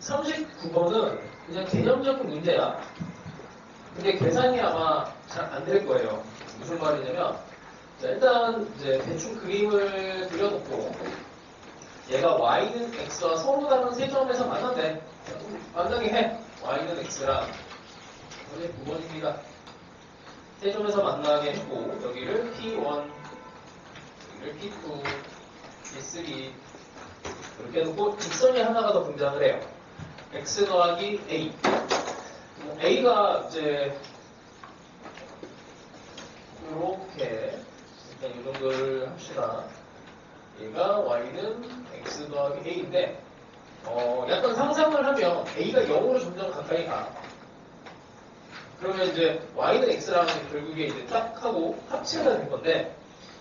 39번은 그냥 개념적인 문제야. 근데 계산이 아마 잘 안 될 거예요. 무슨 말이냐면, 자, 일단 이제 대충 그림을 그려놓고 얘가 y는 x와 서로 다른 세 점에서 만난대. 만나게 해. y는 x랑 여기 9번입니다. 세 점에서 만나게 했고 여기를 P1, 여기를 P2, P3 이렇게 해놓고 직선이 하나가 더 등장을 해요. x 더하기 a. a가 이제 이렇게 일단 이 정도를 합시다. 얘가 y는 x 더하기 a인데 약간 상상을 하면 a가 0으로 점점 가까이 가. 그러면 이제 y는 x랑 결국에 이제 딱 하고 합체가 될 건데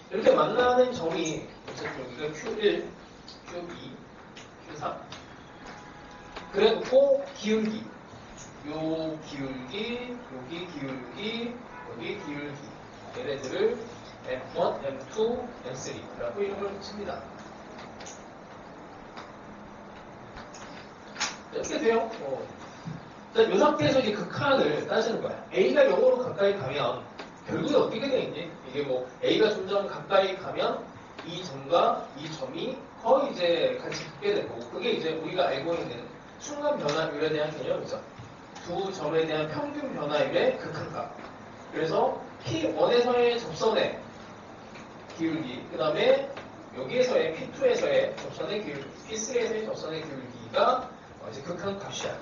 이렇게 만나는 점이 여기가 q1, q2, q3 그래놓고 기울기 요 기울기, 여기 기울기, 여기 기울기 얘네들을 M1, M2, M3라고 이름을 붙입니다. 이렇게 돼요. 이 상태에서 이제 극한을 따지는 거야. A가 0으로 가까이 가면 결국에 어떻게 되겠니? 이게 뭐 A가 점점 가까이 가면 이 점과 이 점이 거의 이제 같이 붙게 되고 그게 이제 우리가 알고 있는 순간 변화율에 대한 개념이죠. 두 점에 대한 평균 변화율의 극한값. 그래서 P1에서의 접선의 기울기, 그 다음에 여기에서의 P2에서의 접선의 기울기, P3에서의 접선의 기울기가 이제 극한값이야.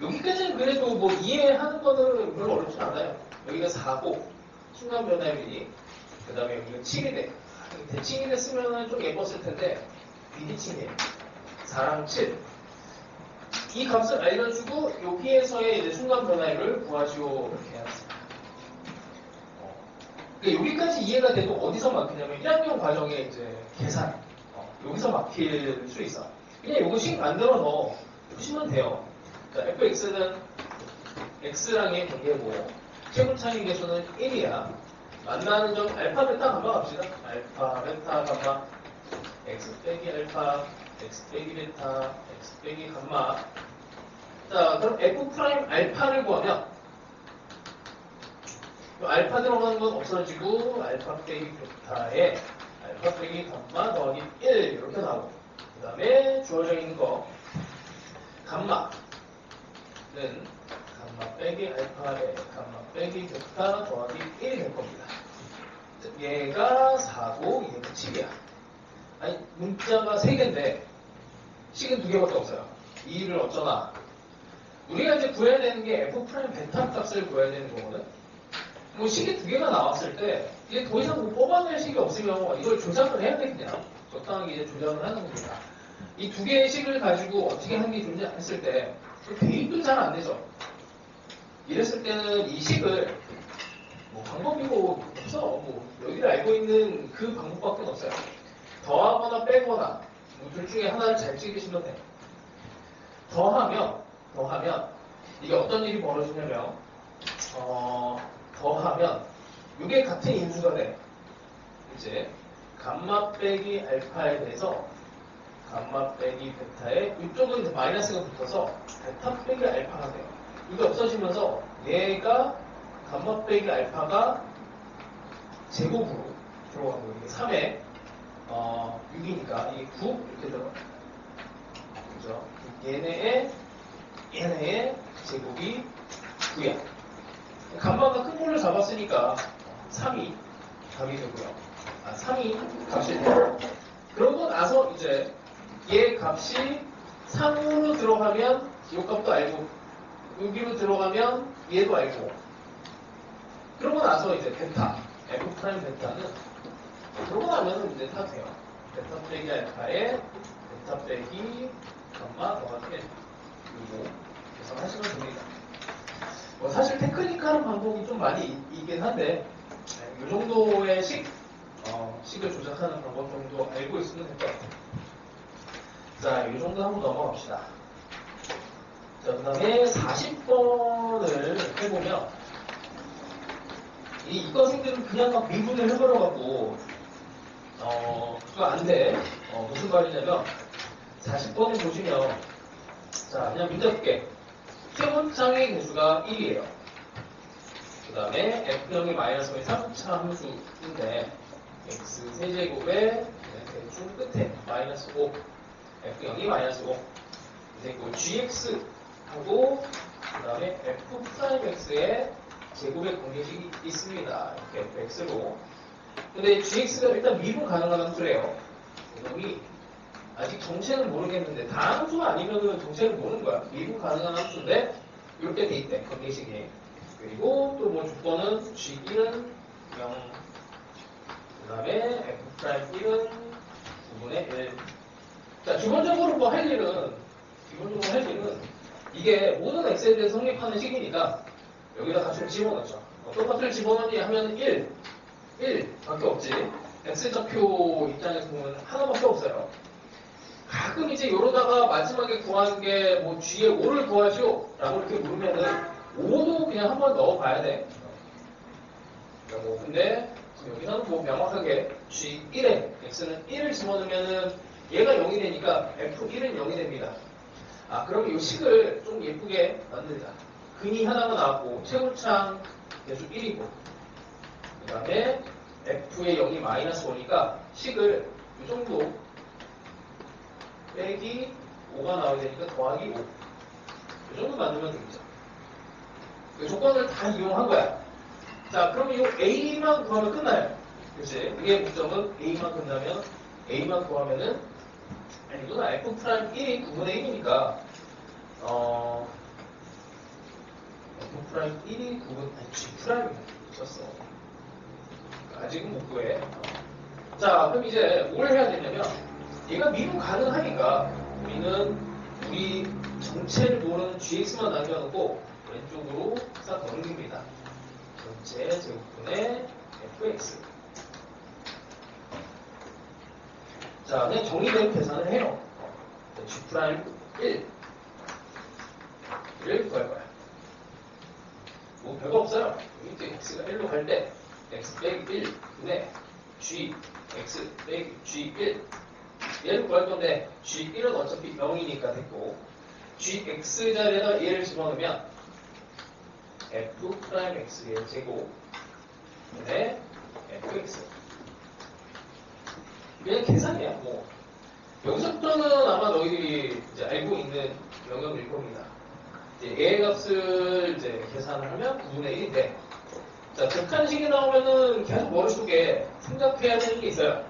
여기까지는 그래도 뭐 이해하는 거는 별로 어렵지 않아요. 여기가 4고 순간 변화율이, 그 다음에 여기가 7이네. 대칭이네 쓰면은 좀 예뻤을 텐데 비대칭이에요. 4랑 7. 이 값을 알려주고 여기에서의 이제 순간 변화율을 구하시오 이렇게 해놨어요. 그러니까 여기까지 이해가 돼도 어디서 막히냐면 1학년 과정에 이제 계산 여기서 막힐 수 있어. 그냥 요거 식 만들어 넣어 푸시면 돼요. 자, fx는 x랑의 관계고 최고차이 계수는 1이야. 만나는 점 알파 베타 감마 갑시다. 알파 베타 감마 x 빼기 알파 x 빼기 베타 x 빼기 감마. 자, 그럼 f 프라임 알파를 구하면 알파 들어가는 건 없어지고 알파 빼기 베타에 알파 빼기 감마 더하기 1 이렇게 나오고 그 다음에 주어져 있는 거 감마는 감마 빼기 알파에 감마 빼기 베타 더하기 1이 될 겁니다. 얘가 4고 얘가 7이야. 아니 문자가 3개인데 식은 2개밖에 없어요. 2를 어쩌나 우리가 이제 구해야 되는 게 f 프라임 베타 값을 구해야 되는 거거든. 뭐 식이 2개가 나왔을 때 이제 더 이상 뭐 뽑아낼 식이 없으면 이걸 조작을 해야 돼. 그냥 적당하게 이제 조작을 하는 겁니다. 이 2개의 식을 가지고 어떻게 하는 게 좋냐 했을 때 대입도 잘 안 되죠. 이랬을 때는 이 식을 뭐 방법이고 없어. 뭐 여기를 알고 있는 그 방법밖에 없어요. 더하거나 빼거나 뭐 둘 중에 하나를 잘 찍으시면 돼. 더하면 이게 어떤 일이 벌어지냐면 더하면 이게 같은 인수가 돼. 이제 감마 빼기 알파에 대해서 감마 빼기 베타에 이쪽은 이제 마이너스가 붙어서 베타 빼기 알파가 돼요. 이게 없어지면서 얘가 감마 빼기 알파가 제곱으로 들어가고 이게 3에 6이니까 이게 9 이렇게 들어가요. 그죠? 얘네의 제곱이 9야. 감마가 큰 걸로 잡았으니까 3이 답이 되고요. 3이 값이 돼요. 그러고 나서 이제 얘 값이 3으로 들어가면 이 값도 알고 여기로 들어가면 얘도 알고 그러고 나서 이제 베타 f 프라임 베타는 그러고 나면 이제 다 돼요. 베타 빼기 알파에 베타 빼기 감마 더하기 1 그리고 계산하시면 됩니다. 뭐 사실 테크니컬한 방법이 좀 많이 있긴 한데 이 정도의 식을 조작하는 방법 정도 알고 있으면 될 것 같아요. 자, 이 정도 한번 넘어갑시다. 자, 그 다음에 40번을 해보면 이 이과생들은 그냥 막 미분을 해버려갖고 그거 안 돼. 무슨 말이냐면 40번을 보시면 자, 그냥 문제 풀게. 최고창의 개수가 1이에요. 그 다음에 F형이 마이너스 5의 3차 함수인데, X 세제곱에 대충 끝에 마이너스 5, F형이 마이너스 5. 이제 그 GX하고, 그 다음에 F'X의 제곱의 공개식이 있습니다. 이렇게 X로. 근데 GX가 일단 미분 가능한 함수래요. 이놈이 아직 정체는 모르겠는데 다음 함수가 아니면은 정체를 모르는 거야. 미분 가능한 함수인데 이렇게 돼 있대. 공개식이. 그리고 또 뭐 조건은 G1은 0. 그 다음에 F'1은 9분의 1. 자, 기본적으로 할 일은 이게 모든 X에 대해서 성립하는 식이니까 여기다 값을 집어넣죠. 어떤 값을 집어넣니 하면 1 밖에 없지. X좌표 입장에서 보면 하나밖에 없어요. 가끔 이제 이러다가 마지막에 구하는 게 뭐 G에 5를 구하죠? 라고 이렇게 물으면은 5도 그냥 한번 넣어봐야 돼. 근데 여기서는 뭐 명확하게 G1에 X는 1을 집어넣으면은 얘가 0이 되니까 F1은 0이 됩니다. 아, 그럼 이 식을 좀 예쁘게 만들자. 근이 하나가 나왔고 최고창 개수 1이고 그 다음에 F의 0이 마이너스 5니까 식을 이 정도 빼기 5가 나와야 되니까 더하기 5. 이 정도 만들면 되겠죠. 이 조건을 다 이용한 거야. 자, 그럼 이 A만 구하면 끝나요. 그치? 이게 목적은 A만 끝나면 A만 구하면은 아니 이거는 F'1이 9분의 1이니까 F'1이 9분 아니 G' 미쳤어. 아직은 못 구해. 자, 그럼 이제 뭘 해야 되냐면 얘가 미분 가능하니까 우리는 우리 정체를 모르는 GX만 남겨놓고 왼쪽으로 싹 넘깁니다. 전체 제곱분의 FX. 자, 그냥 정의된 계산을 해요. G'1을 구할 거야. 뭐 별거 없어요. 여기 이제 X가 1로 갈 때 X 빼기 1 분의 G X 빼기 G1 얘를 구할 건데 G1은 어차피 0이니까 됐고 GX 자리에다 얘를 집어넣으면 F'X의 제곱 분의 FX. 그냥 계산이야. 뭐 여기서부터는 아마 너희들이 이제 알고 있는 영역일 겁니다. 이제 얘의 값을 이제 계산을 하면 9분의 1인데, 자, 극한식이 나오면은 계속 머릿속에 생각해야 되는 게 있어요.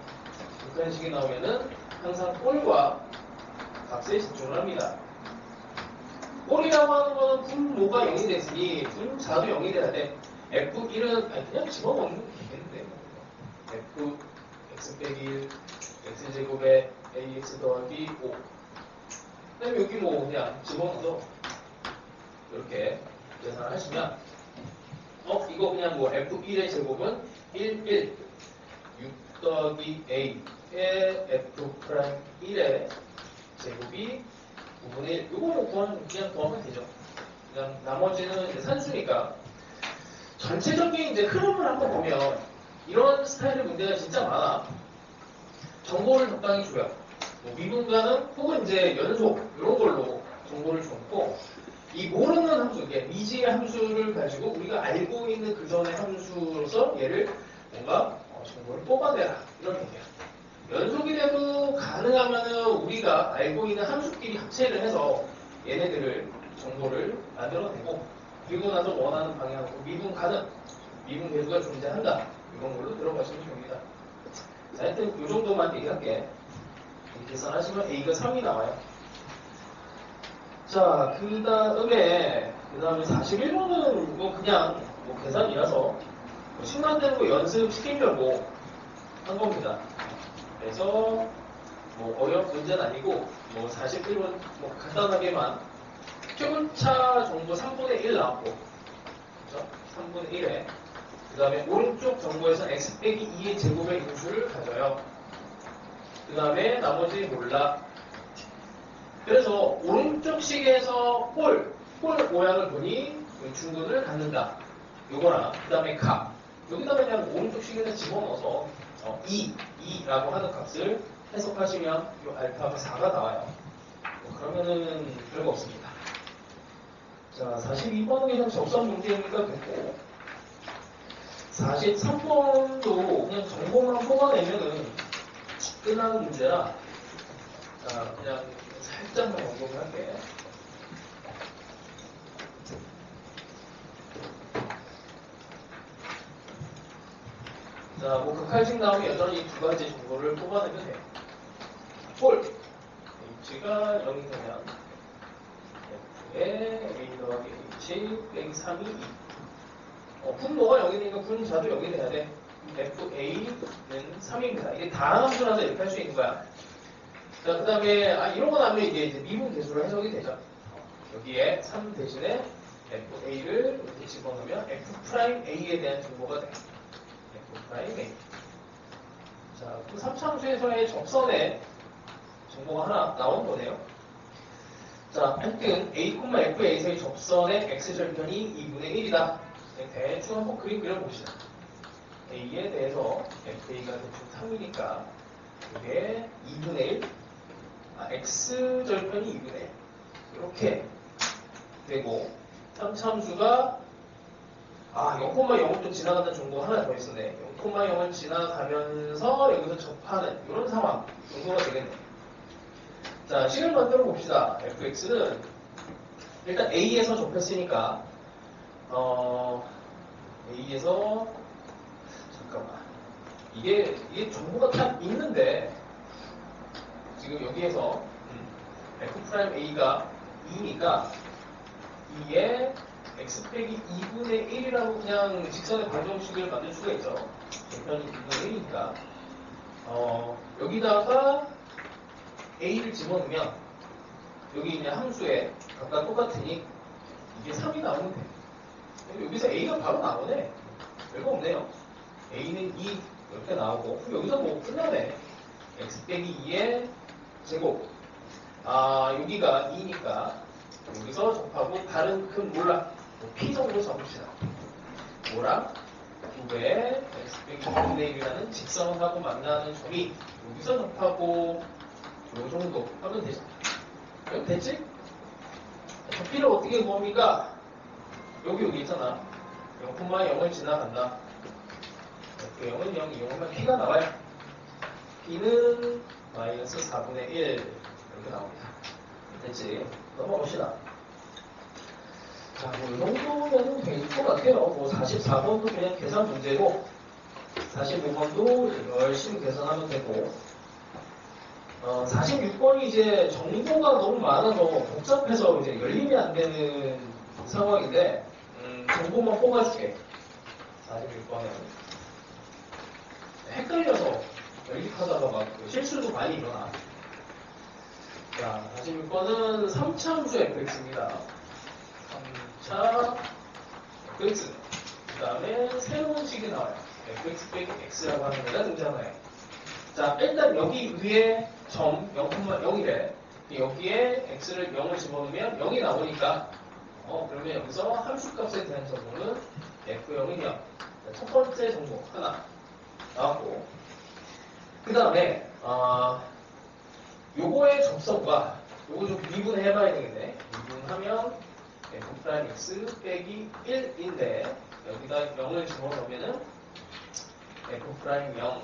극한식이 나오면은 항상 꼴과 값에 집중을 합니다. 꼴이라고 하는 거는 분모가 0이 됐으니 분자도 0이 돼야 돼. F1은 아니 그냥 집어넣는 게 되겠는데. F x 빼기 1 x제곱에 ax 더하기 5. 그 다음에 여기 뭐 그냥 집어넣어서 이렇게 계산을 하시면 이거 그냥 뭐 f1의 제곱은 1 6 더하기 a의 f'1의 제곱이 9분의 1. 이거 뭐 그냥 구하면 되죠. 그냥 나머지는 이제 산수니까. 전체적인 이제 흐름을 한번 보면 이런 스타일의 문제가 진짜 많아. 정보를 적당히 줘요. 뭐 미분가능 혹은 이제 연속 이런 걸로 정보를 줬고, 이 모르는 함수, 이게 미지의 함수를 가지고 우리가 알고 있는 그 전의 함수로서 얘를 뭔가 정보를 뽑아내라 이런 얘기야. 연속이 돼도 가능하면은 우리가 알고 있는 함수끼리 합체를 해서 얘네들을 정보를 만들어내고, 그리고 나서 원하는 방향으로 미분 가능, 미분 계수가 존재한다 이런 걸로 들어가시면 됩니다. 자, 하여튼 이 정도만 얘기할게. 계산하시면 A가 3이 나와요. 자, 그 다음에 41번은 뭐 그냥 뭐 계산이라서 뭐 시간되는 거 연습시키려고 한 겁니다. 그래서 뭐 어려운 문제는 아니고 뭐 41번 뭐 간단하게만 최고차 정보 3분의 1 나왔고, 그렇죠? 3분의 1에 그 다음에 오른쪽 정보에서 x 빼기 2의 제곱의 인수를 가져요. 그 다음에 나머지 몰라. 그래서 오른쪽 식에서 홀 모양을 보니 중근을 갖는다. 요거랑 그 다음에 값. 여기다가 그냥 오른쪽 식에서 집어넣어서 2라고 하는 값을 해석하시면 이 알파가 4가 나와요. 그러면은 별거 없습니다. 자, 42번은 그냥 적성 문제니까 됐고, 43번도 그냥 정보만 뽑아내면은 끝나는 문제라, 자, 그냥 살짝만 언급을 할게. 자, 뭐 극할식 나오면 여전히 두 가지 정보를 뽑아내면 돼요. 폴, h가 0이 되면 f의 a 더하기 h 빼기 3이 2. 분모가 0이 되니까 분자도 0이 돼야 돼. fa는 3입니다. 이게 다함수라서 이렇게 할 수 있는 거야. 자, 그 다음에 이런 거 나오면 이제 미분 계수로 해석이 되죠. 여기에 3 대신에 fa를 이렇게 집어넣으면 f'a에 대한 정보가 돼. f'a이. 자, 그 3차함수에서의 접선에 정보가 하나 나온 거네요. 자, 하여튼 a, f에서의 접선의 x절편이 2분의 1이다. 대충 한번 그림 그려봅시다. a에 대해서 fa가 대충 3이니까 이게 2분의 1, x절편이 2분의 1 이렇게 되고 3차함수가 0,0을 또 지나가는 정보가 하나 더 있었네. 0,0을 지나가면서 여기서 접하는 이런 상황 정도가 되겠네. 자, 식을 만들어 봅시다. fx는 일단 a에서 접했으니까 a에서 잠깐만 이게 정보가 다 있는데 지금 여기에서 f'a가 2니까 2에 x 빼기 2분의 1이라고 그냥 직선의 방정식을 만들 수가 있죠. 절편이 2분의 1이니까 여기다가 a를 집어넣으면 여기 있는 함수에 각각 똑같으니 이게 3이 나오면 돼. 여기서 a가 바로 나오네. 별거 없네요. a는 2 이렇게 나오고 그럼 여기서 뭐 끝나네. x 빼기 2의 제곱 여기가 2니까 여기서 접하고 다른 큰 몰락 p 정도 잡읍시다. 뭐랑 2배의 x 빼기 2분의 1이라는 직선하고 만나는 점이 여기서 접하고 요 정도 하면 되죠. 그럼 됐지? 접기를 어떻게 뭡니까? 여기 있잖아. 0,0을 지나간다. 그 0은 0, 이용하면 p가 나와요. p는 마이너스 4분의 1 이렇게 나옵니다. 됐지? 넘어갑시다. 자, 이 정도면 될 것 같아요. 44번도 그냥 계산 문제고 45번도 열심히 계산하면 되고 46번이 이제 정보가 너무 많아서 복잡해서 이제 열림이 안 되는 상황인데 정보만 뽑아줄게. 46번은 헷갈려서 연립하다가 막 실수도 많이 일어나. 자, 46번은 3차 함수 fx입니다. 3차 fx. 그 다음에 새로운 식이 나와요. fx 빼기 x라고 하는 애가 등장해요. 자, 일단 여기 위에 점 0,0이래. 여기에 x를 0을 집어넣으면 0이 나오니까 그러면 여기서 함수값에 대한 정보는 f0은 0. 첫 번째 정보 하나 나왔고 그 다음에 요거의 접선과 요거 좀 미분해봐야 되겠네. 미분하면 f'x 빼기 1인데 여기다 0을 집어넣으면은 f'0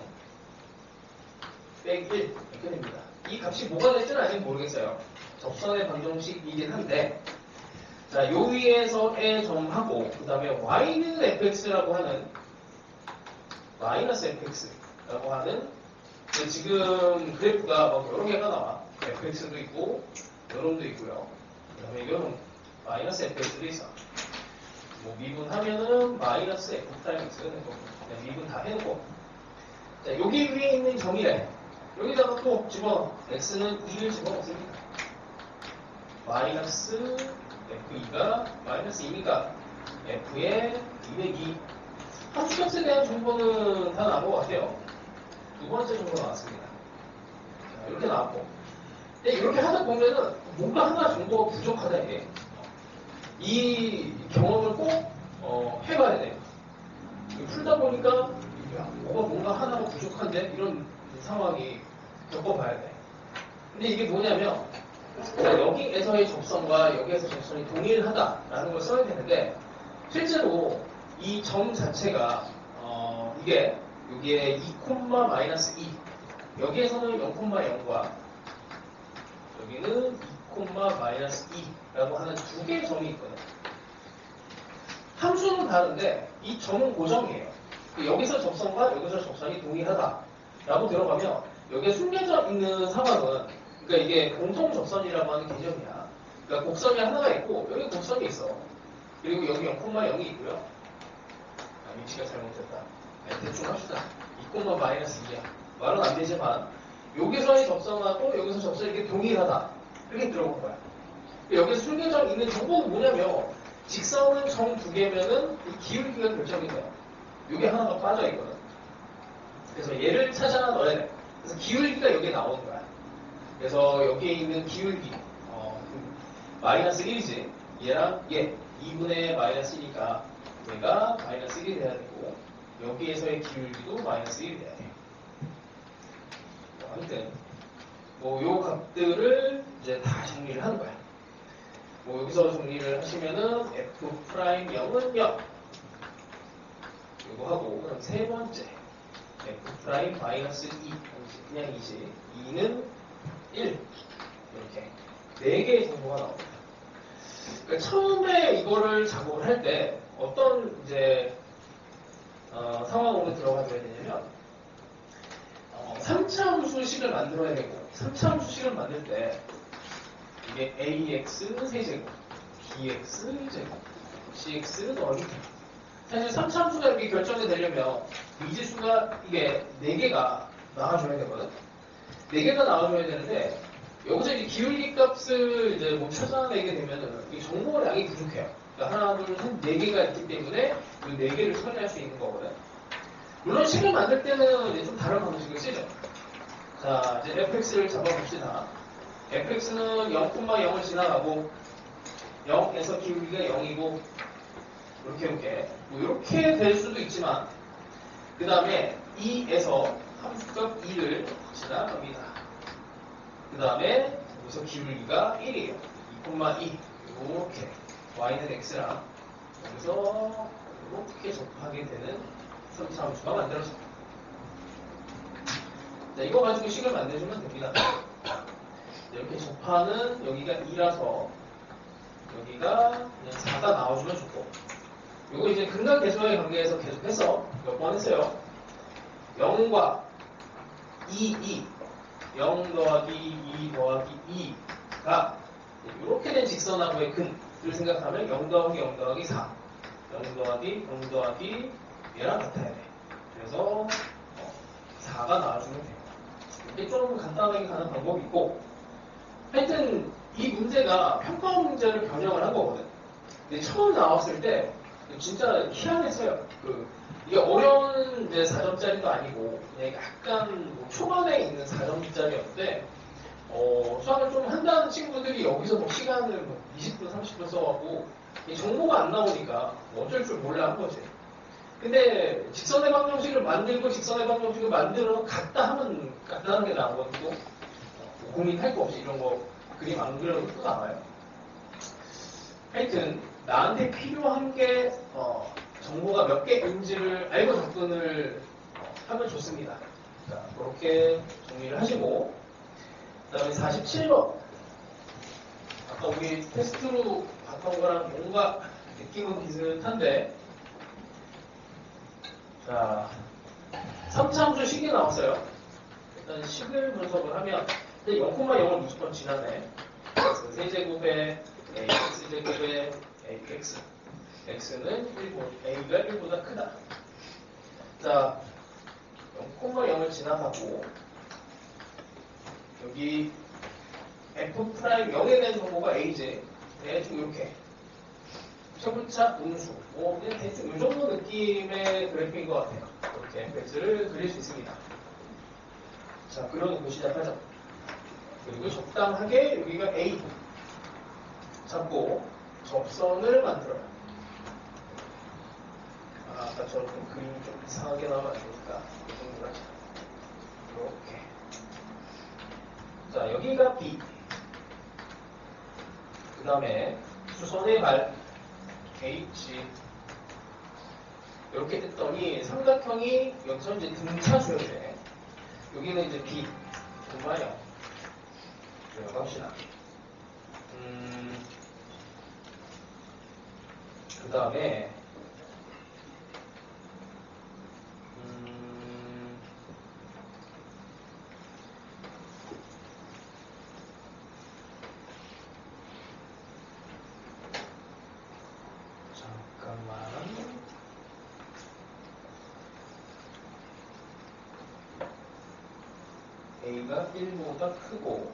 빼기 1 이렇게 됩니다. 이 값이 뭐가 될지는 아직 모르겠어요. 접선의 방정식이긴 한데 자, 요 위에서의 점하고 그 다음에 y는 fx라고 하는 마이너스 fx라고 하는 지금 그래프가 막 여러 개가 나와. fx도 있고 요놈도 있고요. 그 다음에 요놈 마이너스 fx도 있어. 뭐 미분하면은 마이너스 f'x가 되는 거고 그냥 미분 다 해놓고 자, 여기 위에 있는 점이래. 여기다가 또 집어넣어. x는 2를 집어넣습니다. 마이너스 f2가 마이너스 2니까 f의 202 함수값에 대한 정보는 다 나온 것 같아요. 두 번째 정보 나왔습니다. 자, 이렇게 나왔고 근데 이렇게 하다 보면은 뭔가 하나 정보가 부족하다 이게 이 경험을 꼭 해봐야 돼요. 풀다 보니까 야, 뭔가 하나가 부족한데 이런 상황이 겪어봐야 돼. 근데 이게 뭐냐면 자, 여기에서의 접선과 여기에서 접선이 동일하다라는 걸 써야 되는데 실제로 이 점 자체가 이게 여기에 2,-2 여기에서는 0,0과 여기는 2,-2라고 하는 두 개의 점이 있거든요. 함수는 다른데 이 점은 고정이에요. 여기서 접선과 여기서 접선이 동일하다라고 들어가면 여기에 숨겨져 있는 상황은 그러니까 이게 공통 접선이라고 하는 개념이야. 그러니까 곡선이 하나가 있고 여기 곡선이 있어. 그리고 여기 0,0이 있고요. 위치가 잘못됐다. 대충 합시다. 2,-2야. 말은 안 되지만 여기서의 접선하고 여기서 접선이 이게 동일하다. 이렇게 들어본 거야. 여기서 숨겨져 있는 정보는 뭐냐면 직선은 점 두 개면은 이 기울기가 결정이 돼요. 이게 하나가 빠져 있거든. 그래서 얘를 찾아 넣어야 돼. 그래서 기울기가 여기에 나오는 거야. 그래서 여기에 있는 기울기 마이너스 1이지. 얘랑 얘 2분의 마이너스 1이니까 얘가 마이너스 1이 돼야 되고 여기에서의 기울기도 마이너스 1이 돼야 돼. 아무튼 요 값들을 이제 다 정리를 하는 거야. 여기서 정리를 하시면은 f'0은 0 이거 하고 그럼 세 번째 f' 마이너스 2 그냥 2지 2는 1 이렇게 네 개의 정보가 나옵니다. 그러니까 처음에 이거를 작업을 할 때 어떤 이제 상황으로 들어가줘야 되냐면 3차 함수식을 만들어야 되고 3차 함수식을 만들 때 이게 ax 세제곱, bx 제곱, cx 더하기 사실 3차 함수가 이렇게 결정이 되려면 미지수가 이게 4개가 나와줘야 되거든. 4개가 나와줘야 되는데 여기서 이제 기울기 값을 이제 뭐 찾아내게 되면은 이 정보량이 부족해요. 그러니까 하나, 둘, 셋, 4개가 있기 때문에 이 4개를 처리할 수 있는 거거든. 물론 식을 만들 때는 이제 좀 다른 방식을 쓰죠. 자, 이제 fx를 잡아봅시다. fx는 0,0을 지나가고 0에서 기울기가 0이고 이렇게 이렇게 될 수도 있지만 그 다음에 2에서 함수값 2를 지나갑니다. 그 다음에 여기서 기울기가 1이에요. 2,2 이렇게 y는 x랑 여기서 이렇게 접하게 되는 3차 함수가 만들어집니다. 자, 이거 가지고 식을 만들어주면 됩니다. 이렇게 접하는 여기가 2라서 여기가 그냥 4가 나와주면 좋고 이거 이제 근각계수와의 관계에서 계속해서 몇 번 했어요. 0과 0 더하기 2 더하기 2가 이렇게 된 직선하고의 근을 생각하면 0 더하기 0 더하기 4 0 더하기 0 더하기 얘랑 같아야 돼. 그래서 4가 나와주면 돼요. 이게 좀 간단하게 가는 방법이 있고 하여튼 이 문제가 평가 문제를 변형을 한 거거든. 근데 처음 나왔을 때 진짜 희한했어요. 이게 어려운 이제 4점짜리도 아니고 그냥 약간 뭐 초반에 있는 4점짜리였는데 수학을 좀 한다는 친구들이 여기서 뭐 시간을 뭐 20분, 30분 써갖고 정보가 안 나오니까 뭐 어쩔 줄 몰라 한 거지. 근데 직선의 방정식을 만들고 직선의 방정식을 만들어 갖다 하면 간단한 게 나오거든요. 고민할 거 없이 이런 거 그림 안 그려도 또 나와요. 하여튼 나한테 필요한 게 정보가 몇 개인지를 알고 접근을 하면 좋습니다. 자, 그렇게 정리를 하시고 그 다음에 47번 아까 우리 테스트로 봤던 거랑 뭔가 느낌은 비슷한데 자 3차 함수 식이 나왔어요. 일단 식을 분석을 하면 0,0을 무조건 지나네. 그래서 세제곱에 x제곱에 ax x는 1, a가 1보다 크다. 자 0,0을 지나가고 여기 f'0에 대한 정보가 a지. 대충 이렇게 최분차 음수 그냥 대충 이 정도 느낌의 그래프인 것 같아요. 이렇게 fx를 그릴 수 있습니다. 자 그려놓고 시작하죠. 그리고 적당하게 여기가 A 잡고 접선을 만들어요. 아까처럼 그림이 좀 이상하게 나오면 안 되니까 이 정도로 하자. 이렇게. 자 여기가 B 그 다음에 수선의 발 H 이렇게 됐더니 삼각형이 여기서 이제 등차 수열이네. 여기는 이제 B 동마형 들어갑시다. 그 다음에 A가 1보다 크고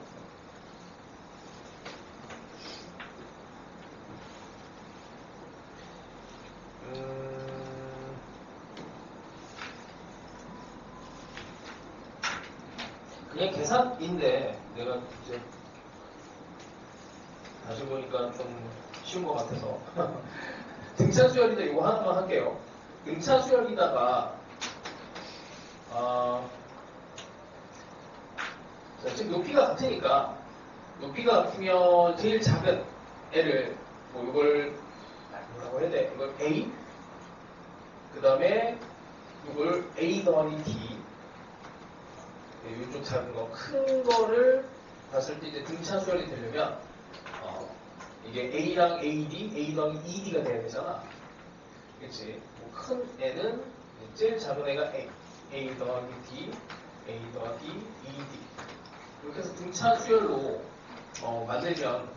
그냥 계산인데 내가 이제 다시 보니까 좀 쉬운 것 같아서 등차 수열인데 이거 하나만 할게요. 등차 수열이다가 자, 지금 높이가 같으니까 높이가 같으면 제일 작은 애를 뭐 이걸 뭐라고 해야 돼? 이걸 A 그 다음에 이걸 A 더하기 D 이쪽 작은 거 큰 거를 봤을 때 이제 등차 수열이 되려면 이게 A랑 AD, A 더하기 ED가 돼야 되잖아. 그치? 뭐 큰 애는 제일 작은 애가 A 더하기 D, A 더하기 ED 이렇게 해서 등차 수열로 만들면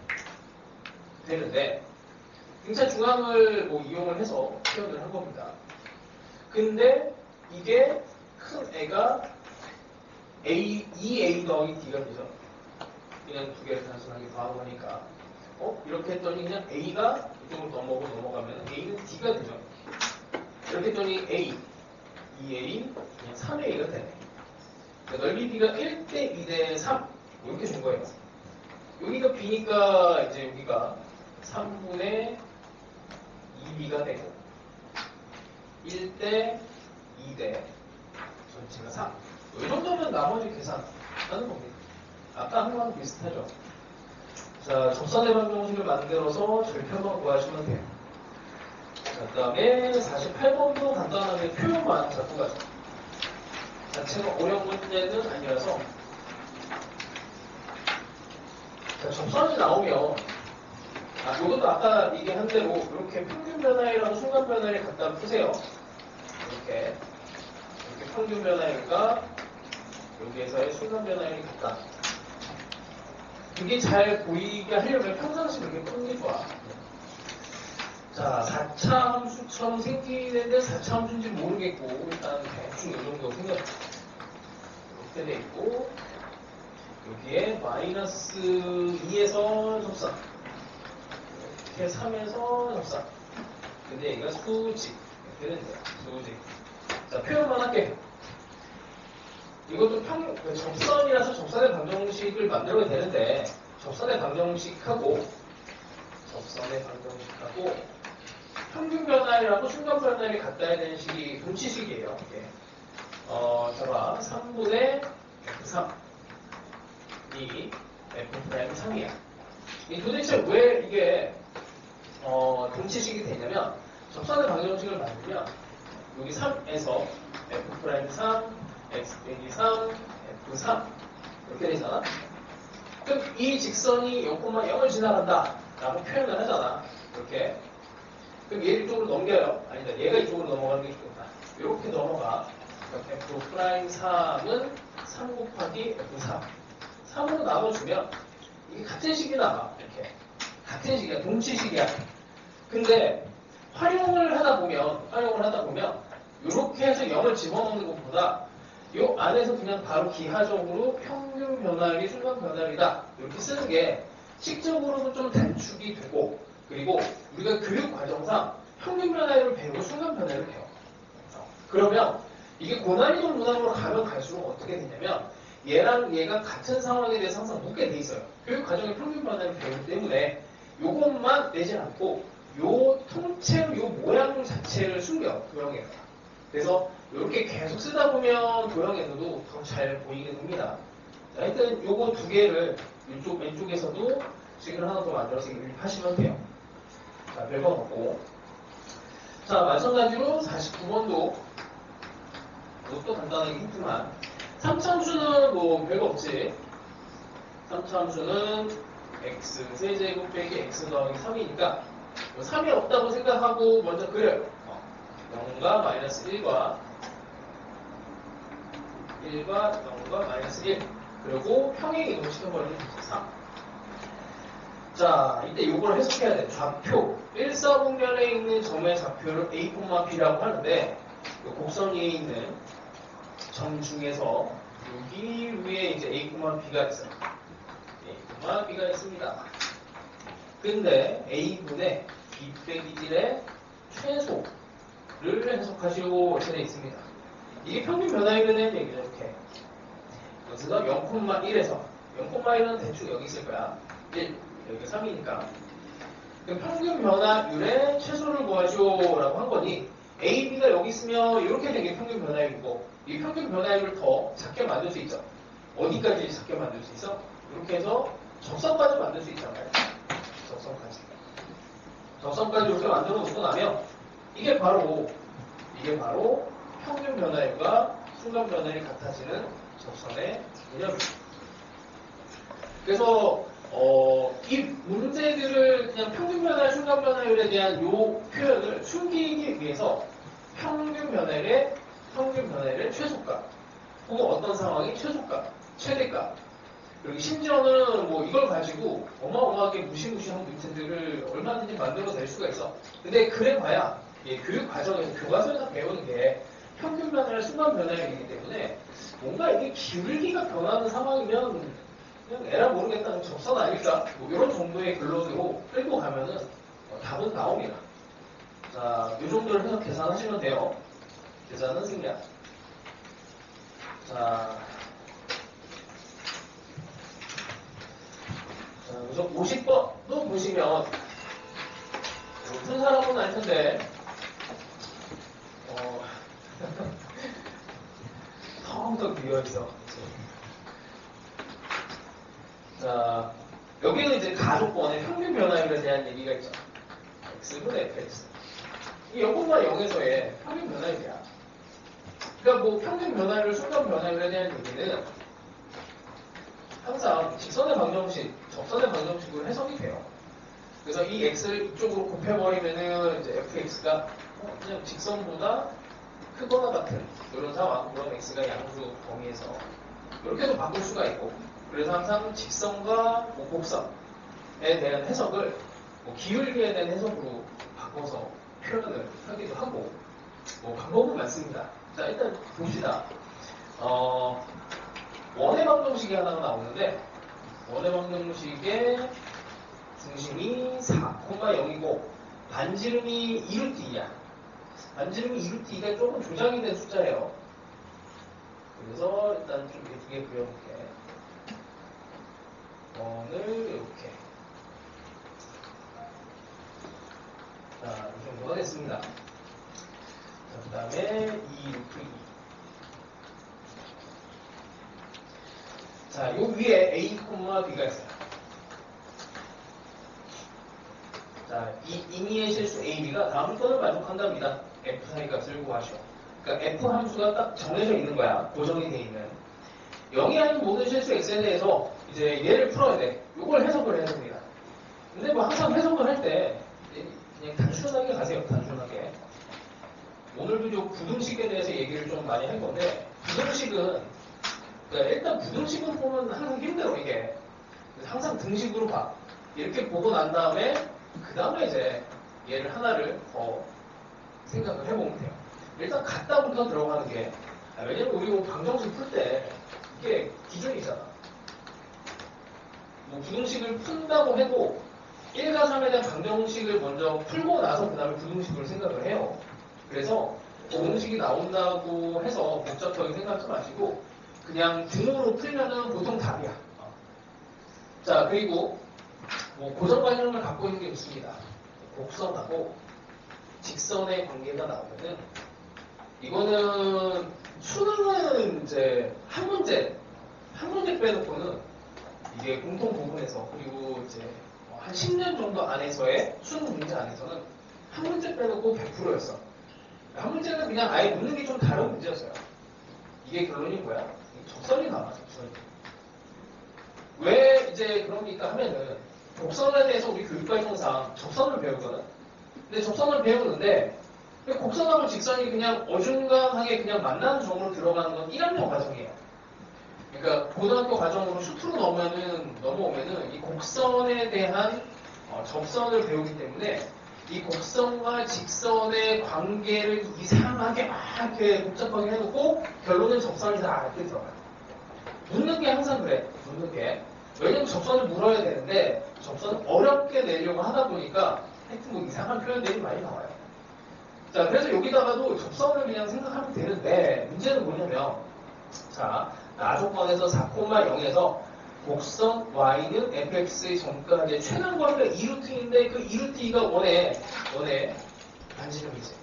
되는데 등차 중앙을 뭐 이용을 해서 표현을 한 겁니다. 근데 이게 큰 애가 EA 더하기 D가 되죠. 그냥 두 개를 단순하게 더한 거니까 이렇게 했더니 그냥 A가 이쪽으로 넘어가면 A는 D가 되죠. 이렇게 했더니 A, 2A, 그냥 3A가 되네. 넓이 B가 1대 2대 3 이렇게 준 거예요. 여기가 B니까 이제 여기가 3분의 2B가 되고 1대 2대 전체가 3. 이 정도면 나머지 계산하는 겁니다. 아까 한 거랑 비슷하죠. 자, 접선의 방정식을 만들어서 절편만 구하시면 돼요. 자, 그 다음에 48번도 간단하게 표현만 잡고 가죠. 자체가 어려운 문제는 아니라서 자, 접선이 나오면 이것도 아까 얘기한 대로 이렇게 평균 변화율하고 순간 변화율을 갖다 푸세요. 이렇게 평균 변화율과 여기에서의 순간 변화율이 같다. 이게 잘 보이게 하려면 평상시 그렇게 푸는 게 좋아. 자, 4차 함수처럼 생기는데 4차 함수인지 모르겠고 일단 대충 이 정도 생겼죠. 이렇게 돼 있고 여기에 마이너스 2에서 접선 이렇게 3에서 접선 근데 얘가 수직 이렇게 되는데요. 수직. 자, 표현만 할게요. 이것도 접선이라서 접선의 방정식을 만들어야 되는데 접선의 방정식하고 평균 변화율하고 순간 변화율이 같아야 되는 식이 분치식이에요. 이게. 봐봐. 3분의 F3 이 F'3이야. 도대체 왜 이게 분치식이 되냐면 접선의 방정식을 만들면 여기 3에서 F'3 X 빼기 3, F3 이렇게 되잖아. 그럼 이 직선이 0,0을 지나간다 라고 표현을 하잖아. 이렇게. 그럼 얘를 이쪽으로 넘겨요. 아니다. 얘가 이쪽으로 넘어가는 게 좋겠다. 이렇게 넘어가. F'3은 3 곱하기 F3 3으로 나눠주면 이게 같은 식이 나와. 이렇게. 같은 식이야. 동치식이야. 근데 활용을 하다 보면 이렇게 해서 0을 집어넣는 것보다 이 안에서 그냥 바로 기하적으로 평균 변화율이 순간 변화율이다 이렇게 쓰는 게 식적으로도 좀 단축이 되고 그리고 우리가 교육 과정상 평균 변화율을 배우고 순간 변화율을 배워. 그러면 이게 고난이도 문항으로 가면 갈수록 어떻게 되냐면 얘랑 얘가 같은 상황에 대해서 항상 묻게 돼 있어요. 교육 과정의 평균 변화율을 배우기 때문에 이것만 내지 않고 요 통째로 요 모양 자체를 숨겨 도형에다가. 그래서 이렇게 계속 쓰다 보면 도형에서도 더 잘 보이게 됩니다. 자, 하여튼 요거 두 개를 이쪽 왼쪽에서도 식을 하나 더 만들어서 하시면 돼요. 자, 별거 없고. 자, 마찬가지로 49번도 이것도 간단하게 힌트만. 3차함수는 뭐 별거 없지. 3차함수는 x 세제곱 빼기 x 더하기 3이니까 3이 없다고 생각하고 먼저 그려요. 0과 마이너스 1과 0과 마이너스 1 그리고 평행 이동시켜버리면 3. 자, 이때 이걸 해석해야 돼. 좌표 1사분면에 있는 점의 좌표를 A, B라고 하는데 곡선 위에 있는 점 중에서 여기 위에 이제 A, B가 있어요. A, B가 있습니다. 근데 A분의 B 빼기 1의 최소를 해석하시오 이렇게 되어 있습니다. 이게 평균 변화율에 대한 얘기죠. 이렇게 여기가 0,1에서 0,1은 대충 여기 있을 거야. 1, 여기 3이니까 평균 변화율의 최소를 구하시오라고 한 거니 A, B가 여기 있으면 이렇게 되게 평균 변화율이고 이 평균 변화율을 더 작게 만들 수 있죠. 어디까지 작게 만들 수 있어? 이렇게 해서 적선까지 만들 수 있잖아요. 적선까지 이렇게 만들어 놓고 나면 이게 바로 평균 변화율과 순간 변화율이 같아지는 적선의 개념입니다. 그래서 이 문제들을 그냥 평균 변화율, 순간 변화율에 대한 요 표현을 숨기기 위해서 평균 변화율의 최소값 혹은 어떤 상황이 최소값, 최대값 그리고 심지어는 뭐 이걸 가지고 어마어마하게 무시무시한 문제들을 얼마든지 만들어낼 수가 있어. 근데 그래봐야 교육 과정에서 교과서에서 배우는 게 평균 변화율, 순간 변화율이기 때문에 뭔가 이게 기울기가 변하는 상황이면 그냥 에라 모르겠다는 적선 아닐까? 뭐 이런 정도의 근로대로 끌고 가면은 답은 나옵니다. 자, 이 정도를 해서 계산하시면 돼요. 계산은 승리야. 자, 우선 50번도 보시면 푼 사람은 알 텐데 텅텅 비어있어. 자, 여기는 이제 가족번의 평균 변화율에 대한 얘기가 있죠. x분의 fx. 이 0과 0에서의 평균 변화율이야. 그러니까 뭐 평균 변화율, 순간 변화율에 대한 얘기는 항상 직선의 방정식, 접선의 방정식으로 해석이 돼요. 그래서 이 x를 이쪽으로 곱해버리면은 이제 fx가 그냥 직선보다 크거나 같은 이런 상황, 그런 x가 양수 범위에서 이렇게도 바꿀 수가 있고, 그래서 항상 직선과 곡선에 대한 해석을 기울기에 대한 해석으로 바꿔서 표현을 하기도 하고, 방법은 많습니다. 자, 일단 봅시다. 원의 방정식이 하나가 나오는데, 원의 방정식의 중심이 4,0이고 반지름이 2루트이야. 반지름이 2루트이가 조금 조작이 된 숫자예요. 그래서 일단 좀 예쁘게 그려볼게. 원을 이렇게. 자, 이 정도 하겠습니다. 그 다음에 2루트 2. 자, 요 위에 A, B가 있어요. 자, 이 임의의 실수 AB가 다음 조건을 만족한답니다. F 사이값을 구하시오. 그러니까 F 함수가 딱 정해져 있는 거야. 고정이 돼 있는. 0이 아닌 모든 실수 X에 대해서 이제 얘를 풀어야 돼. 요걸 해석을 해야 됩니다. 근데 뭐 항상 해석을 할 때 그냥 단순하게 가세요. 단순하게. 오늘도 좀 부등식에 대해서 얘기를 좀 많이 할 건데, 부등식은 그러니까 일단 부등식을 보면 항상 힘들어 이게. 항상 등식으로 봐. 이렇게 보고 난 다음에 그 다음에 이제 얘를 하나를 더 생각을 해보면 돼요. 일단 갖다부터 들어가는 게, 왜냐면 우리 뭐 방정식 풀 때 이게 기준이잖아. 뭐 부등식을 푼다고 해도 1과 3에 대한 방정식을 먼저 풀고 나서 그 다음에 부등식을 생각을 해요. 그래서 부등식이 나온다고 해서 복잡하게 생각하지 마시고 그냥 등으로 풀면은 보통 답이야. 자, 그리고 뭐 고정관념을 갖고 있는 게 있습니다. 곡선하고 직선의 관계가 나오면은 이거는 수능은 이제 한 문제 빼놓고는 이게 공통 부분에서, 그리고 이제 한 10년 정도 안에서의 수능 문제 안에서는 한 문제 빼놓고 100%였어. 한 문제는 그냥 아예 묻는 게 좀 다른 문제였어요. 이게 결론이 뭐야? 적선이 나와, 적선이. 왜 이제 그럽니까 하면은 곡선에 대해서 우리 교육과정상 적선을 배우거든. 근데 적선을 배우는데 곡선하고 직선이 그냥 어중간하게 그냥 만나는 점으로 들어가는 건 1학년 과정이에요. 그러니까 고등학교 과정으로 슈트로 넘어오면은 이 곡선에 대한 접선을 배우기 때문에 이 곡선과 직선의 관계를 이상하게 막 이렇게 복잡하게 해놓고 결론은 접선이 다 이렇게 들어가요. 묻는 게 항상 그래. 묻는 게. 왜냐면 접선을 물어야 되는데 접선을 어렵게 내려고 하다 보니까 하여튼 뭐 이상한 표현들이 많이 나와요. 자, 그래서 여기다가도 접선을 그냥 생각하면 되는데 문제는 뭐냐면 자, 나조건에서 4,0에서 곡선 y는 fx의 정가의 최단 거리가 2루트인데 그 2루트가 원의 반지름이지.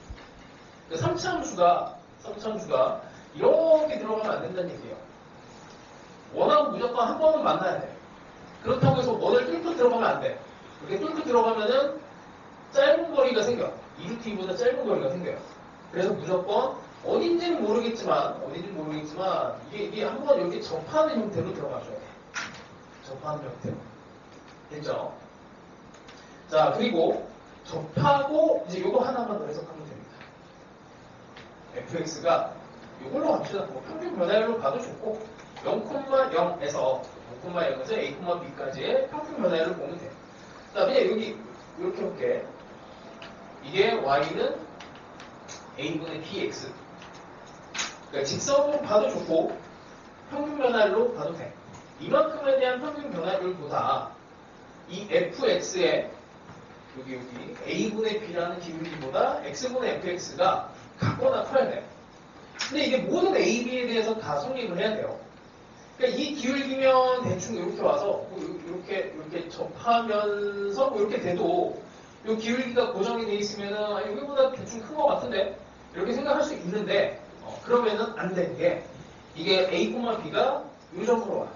그 3차함수가 이렇게 들어가면 안 된다는 얘기예요. 원하고 무조건 한 번은 만나야 돼. 그렇다고 해서 원을 뚫고 들어가면 안 돼. 그렇게 뚫고 들어가면은 짧은 거리가 생겨. 2루트보다 짧은 거리가 생겨요. 그래서 무조건 어딘지는 모르겠지만 이게 한번 이렇게 접하는 형태로 들어가줘야 돼. 접하는 형태로. 됐죠? 자, 그리고 접하고 이제 요거 하나만 더 해석하면 됩니다. fx가 요걸로 갑시다. 뭐 평균 변화율로 봐도 좋고 0,0에서 A, B까지의 평균 변화율을 보면 돼요. 자, 그냥 여기 이렇게 볼게. 이게 y는 a분의 bx. 그러니까 직선으로 봐도 좋고 평균 변화율로 봐도 돼. 이만큼에 대한 평균 변화율보다 이 fx의 여기 a분의 b라는 기울기보다 x분의 fx가 같거나 커야 돼. 근데 이게 모든 a, b에 대해서 다 성립을 해야 돼요. 그러니까 이 기울기면 대충 이렇게 와서 이렇게 접하면서 이렇게 돼도 이 기울기가 고정이 돼 있으면은 여기보다 대충 큰 것 같은데 이렇게 생각할 수 있는데 그러면은 안 되는 게 이게 a, b가 이 정도로 와.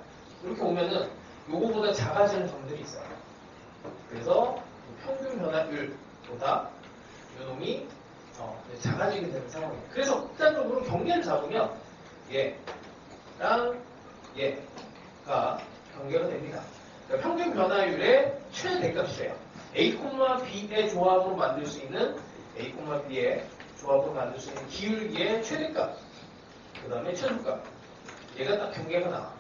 이렇게 오면은 요거보다 작아지는 점들이 있어요. 그래서 평균 변화율보다 요놈이 작아지게 되는 상황이에요. 그래서 극단적으로 경계를 잡으면 얘랑 얘가 경계가 됩니다. 그러니까 평균 변화율의 최대값이에요. A, B의 조합으로 만들 수 있는 A, B의 조합으로 만들 수 있는 기울기의 최대값, 그 다음에 최소값. 얘가 딱 경계가 나와.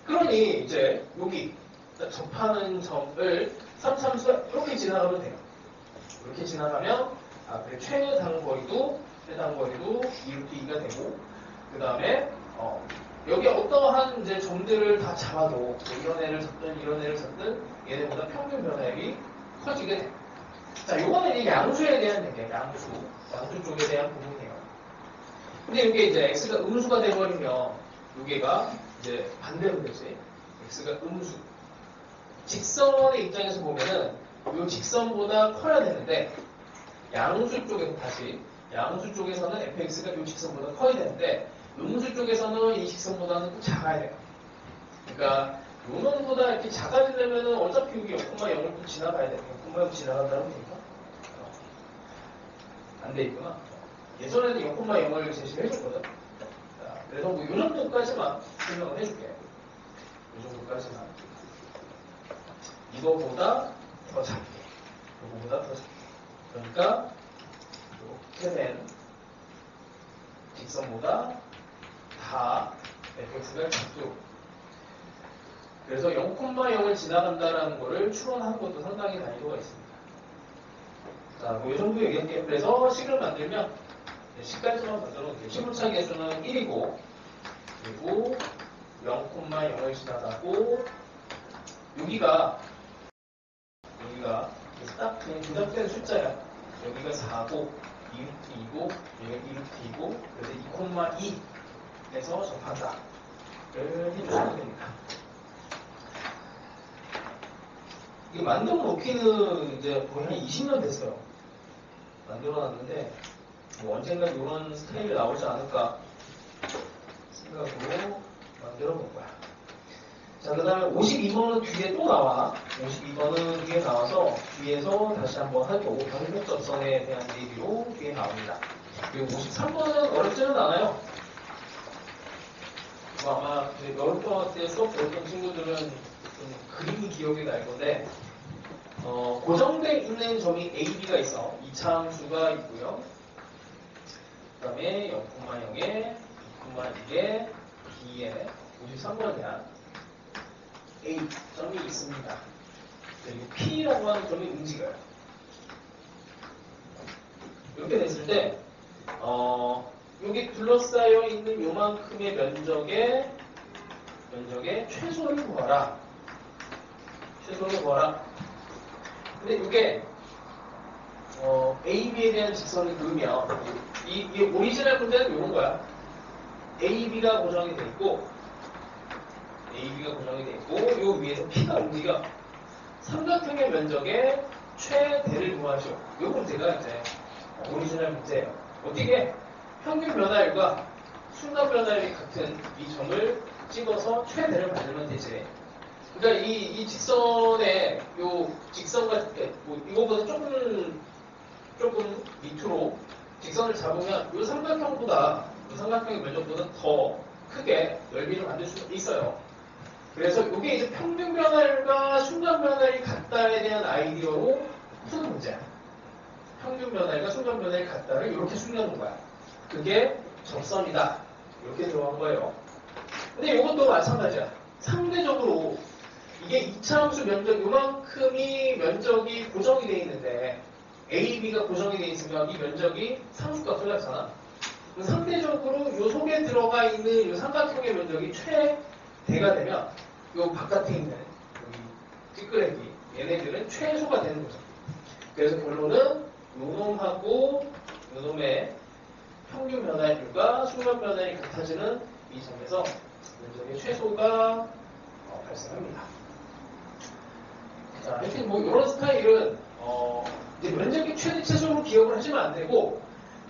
그러니 이제 여기 접하는 점을 3참수가 이렇게 지나가면 돼요. 이렇게 지나가면 앞에 최단거리도 2루트2가 되고 그 다음에 여기 어떠한 이제 점들을 다 잡아도 이런 애를 잡든 얘네보다 평균 변화율이 커지게 돼. 자, 요거는 이제 양수에 대한 얘기예요. 양수 쪽에 대한 부분이에요. 근데 이게 이제 x가 음수가 돼버리면 여기가 이제 반대로 되지. x가 음수. 직선의 입장에서 보면은 이 직선보다 커야 되는데 양수 쪽에서는 fx가 이 직선보다 커야 되는데 음수 쪽에서는 이 직선보다는 또 작아야 돼요. 그러니까 요 놈보다 이렇게 작아지려면은 어차피 여기 0,0을 또 지나가야 돼요. 0,0 지나간다는 얘기가 안 돼 있구나. 예전에는 0,0을 제시를 해줬거든. 자, 그래서 뭐 요 정도까지만 설명을 해줄게. 요 정도까지만. 이거보다 더 작게. 이거보다 더 작게. 그러니까 이렇게 된 직선보다 다 fx가 작도록. 그래서 0,0을 지나간다라는 거를 추론하는 것도 상당히 난이도가 있습니다. 자, 뭐 이 정도 얘기할게요. 그래서 식을 만들면 식까지만 만들어 놓을게요. 식물차 개수는 1이고 그리고 0,0을 지나가고 여기가 딱 그냥 조작된 숫자야. 여기가 4고 2루트 2고 여기가 2루트 2고 그래서 2,2에서 접한다. 를 해주시면 됩니다. 이게 만들어 놓기는 이제 거의 한 20년 됐어요. 만들어 놨는데 뭐 언젠가 이런 스타일이 나오지 않을까 생각으로 만들어 본 거야. 자, 그 다음에 52번은 뒤에 또 나와. 52번은 뒤에 나와서 뒤에서 다시 한번 하고 경북접선에 대한 얘기로 뒤에 나옵니다. 그리고 53번은 어렵지는 않아요. 아마 여름방학 때 수업 배웠던 친구들은 좀 그림이 기억이 날 건데 고정돼 있는 점이 A, B가 있어. 이차함수가 있고요. 그 다음에 0,0에 2,2에 B에 53번에 대한 A 점이 있습니다. 그리고 P라고 하는 점이 움직여요. 이렇게 됐을 때 여기 둘러싸여 있는 요만큼의 면적의 최소를 구하라. 최소를 구하라. 근데 이게 A, B에 대한 직선을 그으면 이 오리지널 문제는 이런 거야. A, B가 고정이 돼 있고 요 위에서 P가 움직여. 삼각형의 면적의 최대를 구하시오. 요 문제가 이제 오리지널 문제예요. 어떻게 평균 변화율과 순간 변화율이 같은 이 점을 찍어서 최대를 만들면 되지. 그러니까 이 직선의 요 직선 같은 때 이거보다 조금 밑으로 직선을 잡으면 이 삼각형보다 이 삼각형의 면적보다 더 크게 넓이를 만들 수 있어요. 그래서 이게 이제 평균 변화율과 순간 변화율이 같다에 대한 아이디어로 푸는 문제야. 평균 변화율과 순간 변화율이 같다를 이렇게 숨겨놓은 거야. 그게 접선이다. 이렇게 들어간 거예요. 근데 이것도 마찬가지야. 상대적으로 이게 이차함수 면적 요만큼이 면적이 고정이 되어 있는데 A, B가 고정이 되어 있으면 이 면적이 상수가 틀렸잖아. 상대적으로 요 속에 들어가 있는 요 삼각형의 면적이 최대가 되면 요 바깥에 있는 여기 찌끄레기 얘네들은 최소가 되는 거죠. 그래서 결론은 요놈하고 요놈의 평균 변화율과 순간 변화율이 같아지는 이 점에서 면적의 최소가 발생합니다. 자, 하여튼 뭐 이런 스타일은 이제 면적의 최대 최소로 기억을 하시면 안 되고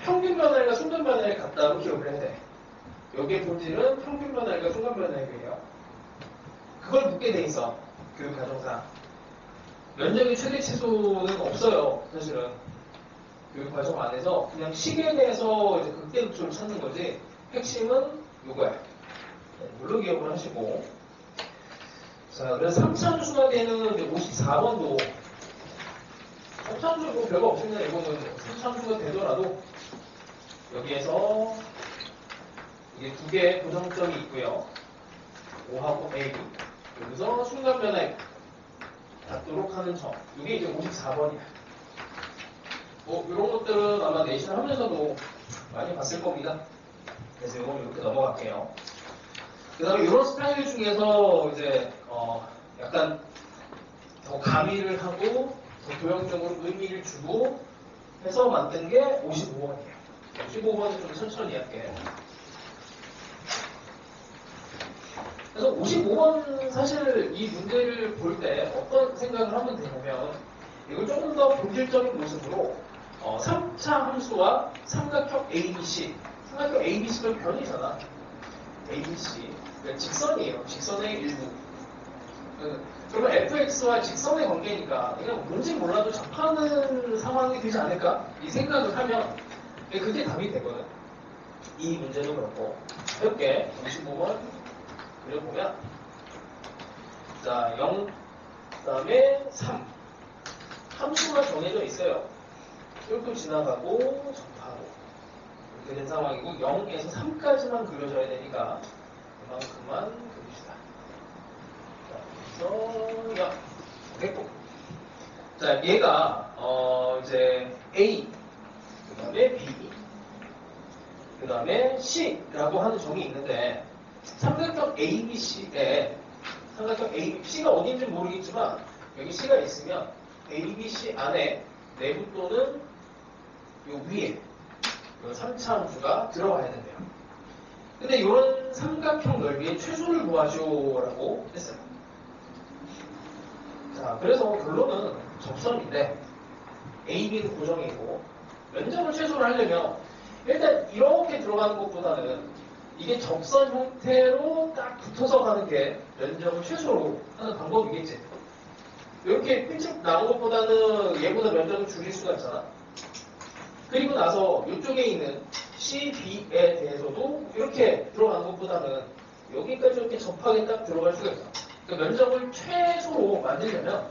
평균 변화율과 순간 변화율이 같다고 기억을 해야 돼. 여기의 본질은 평균 변화율과 순간 변화율이에요. 그걸 묻게 돼 있어. 교육 과정상. 면적의 최대 최소는 없어요. 사실은. 교육 과정 안에서 그냥 식에 대해서 이제 극대극소를 찾는 거지. 핵심은 이거야. 물로 기억을 하시고. 자, 그래서 3차 함수가 되는 54번도 3차 함수 뭐 별거 없습니다. 이거는 3차 함수가 되더라도 여기에서 이게 두 개의 고정점이 있고요. O하고 A. 여기서 순간 변화에 닿도록 하는 점. 이게 이제 54번이야. 뭐 이런 것들은 아마 내신 하면서도 많이 봤을 겁니다. 그래서 이건 이렇게 넘어갈게요. 그 다음에 이런 스타일 중에서 이제 약간 더 가미를 하고 더 도형적으로 의미를 주고 해서 만든 게 55번이에요. 55번은 좀 천천히 할게. 그래서 55번 사실 이 문제를 볼 때 어떤 생각을 하면 되냐면 이걸 조금 더 본질적인 모습으로 3차 함수와 삼각형 ABC 삼각형 ABC가 변이잖아. ABC 그러니까 직선이에요. 직선의 일부. 그러면 fx와 직선의 관계니까 그냥 뭔지 몰라도 접하는 상황이 되지 않을까? 이 생각을 하면 그게 답이 되거든. 이 문제도 그렇고 해볼게. 55번 그려보면 자 0, 그 다음에 3 함수가 정해져 있어요. 뚫고 지나가고 접하고 이렇게 된 상황이고 0에서 3까지만 그려져야 되니까 그만큼만 그립시다. 자, 그래서 0 됐고 자 얘가 이제 A 그 다음에 B 그 다음에 C라고 하는 점이 있는데 삼각형 ABC에 삼각형 ABC가 어딘지 모르겠지만 여기 C가 있으면 ABC 안에 내부 또는 요 위에 3차 함수가 들어가야 된대요. 근데 이런 삼각형 넓이의 최소를 구하시오라고 했어요. 자, 그래서 결론은 접선인데 A, B는 고정이고 면적을 최소를 하려면 일단 이렇게 들어가는 것보다는 이게 접선 형태로 딱 붙어서 가는 게 면적을 최소로 하는 방법이겠지. 이렇게 핀집 나온 것보다는 얘보다 면적을 줄일 수가 있잖아. 그리고 나서 이쪽에 있는 CB에 대해서도 이렇게 들어가는 것보다는 여기까지 이렇게 접하게 딱 들어갈 수가 있어. 그러니까 면적을 최소로 만들려면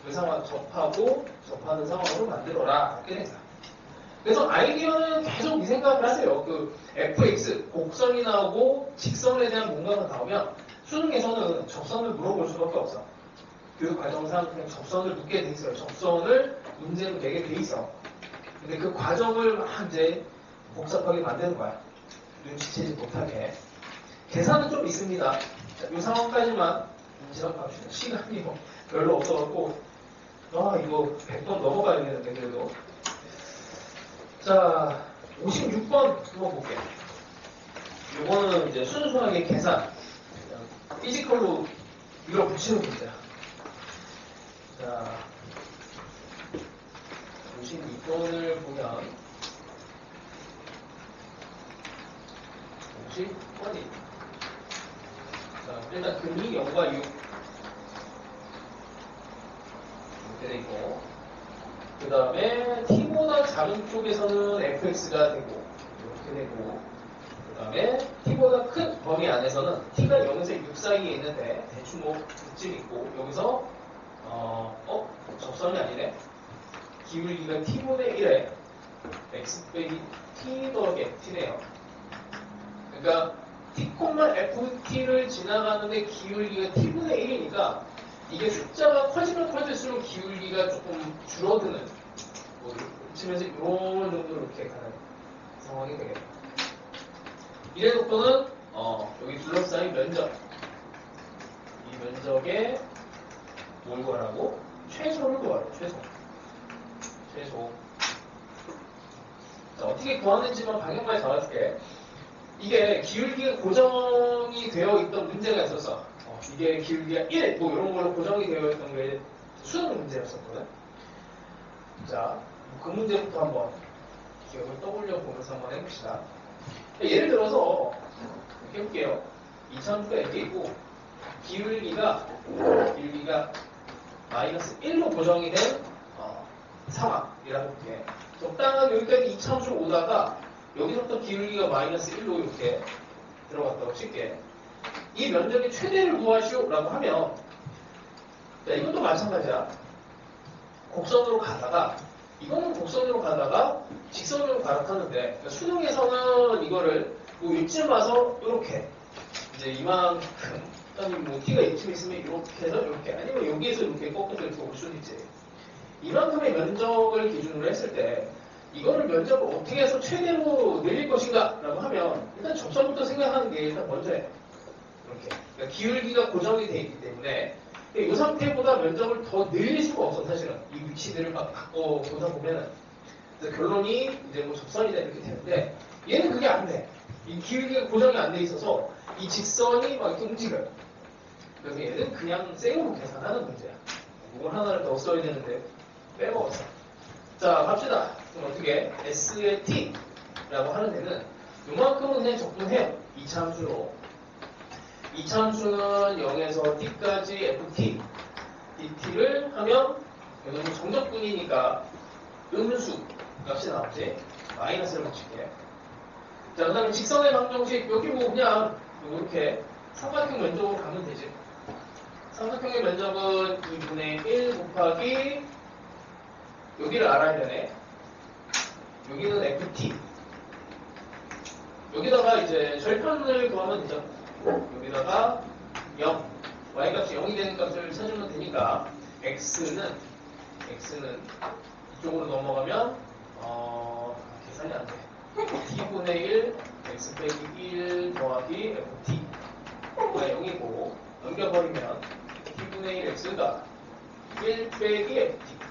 그 상황 접하고 접하는 상황으로 만들어라. 이렇게 된다. 그래서 아이디어는 계속 이 생각을 하세요. 그 fx, 곡선이 나오고 직선에 대한 뭔가가 나오면 수능에서는 접선을 물어볼 수밖에 없어. 교육 과정상 그냥 접선을 묻게 돼 있어요. 접선을 문제로 내게 돼 있어. 근데 그 과정을 막 이제 복잡하게 만드는 거야. 눈치채지 못하게. 계산은 좀 있습니다. 자, 이 상황까지만 지나갑시다. 시간이 뭐 별로 없어갖고 이거 100번 넘어가야 되는데 그래도. 자, 56번 한번 볼게요. 이거는 이제 순수하게 계산, 피지컬로 밀어붙이는 문제야. 자, 56번을 보면 50번이 자, 일단 근이 0과 6 이렇게 돼 있고, 그 다음에 t보다 작은 쪽에서는 fx가 되고 이렇게 되고, 그 다음에 t보다 큰 범위 안에서는 t가 0에서 6 사이에 있는데 대충 뭐 이쯤 있고, 여기서 접선이 아니네. 기울기가 t분의 1에 x 빼기 t 더하기 ft네요. 그러니까 t, ft를 지나가는데 기울기가 t분의 1이니까 이게 숫자가 커지면 커질수록 기울기가 조금 줄어드는, 뭐 이쯤에서 이런 정도로 이렇게 가는 상황이 되겠다. 이래 놓고는 여기 둘러싸인 면적, 이 면적에 뭘 구하라고? 최소를 구하라고. 최소. 자, 어떻게 구하는지만 방향만 잡아줄게. 이게 기울기가 고정이 되어 있던 문제가 있었어. 이게 기울기가 1, 뭐 이런 걸로 고정이 되어 있던 게 수능 문제였었거든. 자, 그 문제부터 한번 기억을 떠올려 보면서 한번 해봅시다. 예를 들어서 이렇게 해볼게요. 이차함수가 이렇게 있고 기울기가 마이너스 1로 고정이 된 상황이라고 볼게. 적당한 여기까지 이차함수로 오다가 여기서부터 기울기가 마이너스 1로 이렇게 들어갔다고 칠게. 이 면적의 최대를 구하시오라고 하면, 자, 이것도 마찬가지야. 곡선으로 가다가, 이거는 곡선으로 가다가 직선으로 갈아타는데, 그러니까 수능에서는 이거를 뭐 이쯤 와서 이렇게 이제 이만큼, 아니 뭐 t가 이쯤 있으면 이렇게 해서 이렇게, 아니면 여기에서 이렇게 꺾어서 이렇게 올 수도 있지. 이만큼의 면적을 기준으로 했을 때 이거를 면적을 어떻게 해서 최대로 늘릴 것인가 라고 하면 일단 접선부터 생각하는 게 일단 먼저예요. 이렇게. 그러니까 기울기가 고정이 되어 있기 때문에 이 상태보다 면적을 더 늘릴 수가 없어. 사실은 이 위치들을 막 바꿔보다 보면은. 그래서 결론이 이제 뭐 접선이다 이렇게 되는데, 얘는 그게 안 돼. 이 기울기가 고정이 안 돼 있어서 이 직선이 막 이렇게 움직여요. 그래서 얘는 그냥 생으로 계산하는 문제야. 이걸 하나를 더 써야 되는데 빼먹었어. 자, 갑시다. 그럼 어떻게? S의 T라고 하는 데는 요만큼은 그냥 적분해요. 2차 함수로. 2차 함수는 0에서 T까지 FT, DT를 하면 여기는 정적분이니까 음수 값이 나오지. 마이너스를 붙일게. 자, 그 다음에 직선의 방정식, 여기 뭐 그냥 이렇게 삼각형 면적으로 가면 되지. 삼각형의 면적은 2분의 1 곱하기 여기를 알아야 되네. 여기는 FT. 여기다가 이제 절편을 구하면 되죠. 여기다가 0. Y값이 0이 되는 값을 찾으면 되니까 X는 이쪽으로 넘어가면 계산이 안 돼. T분의 1 X 빼기 1 더하기 FT가 0이고 넘겨버리면 T분의 1 X가 1 빼기 FT.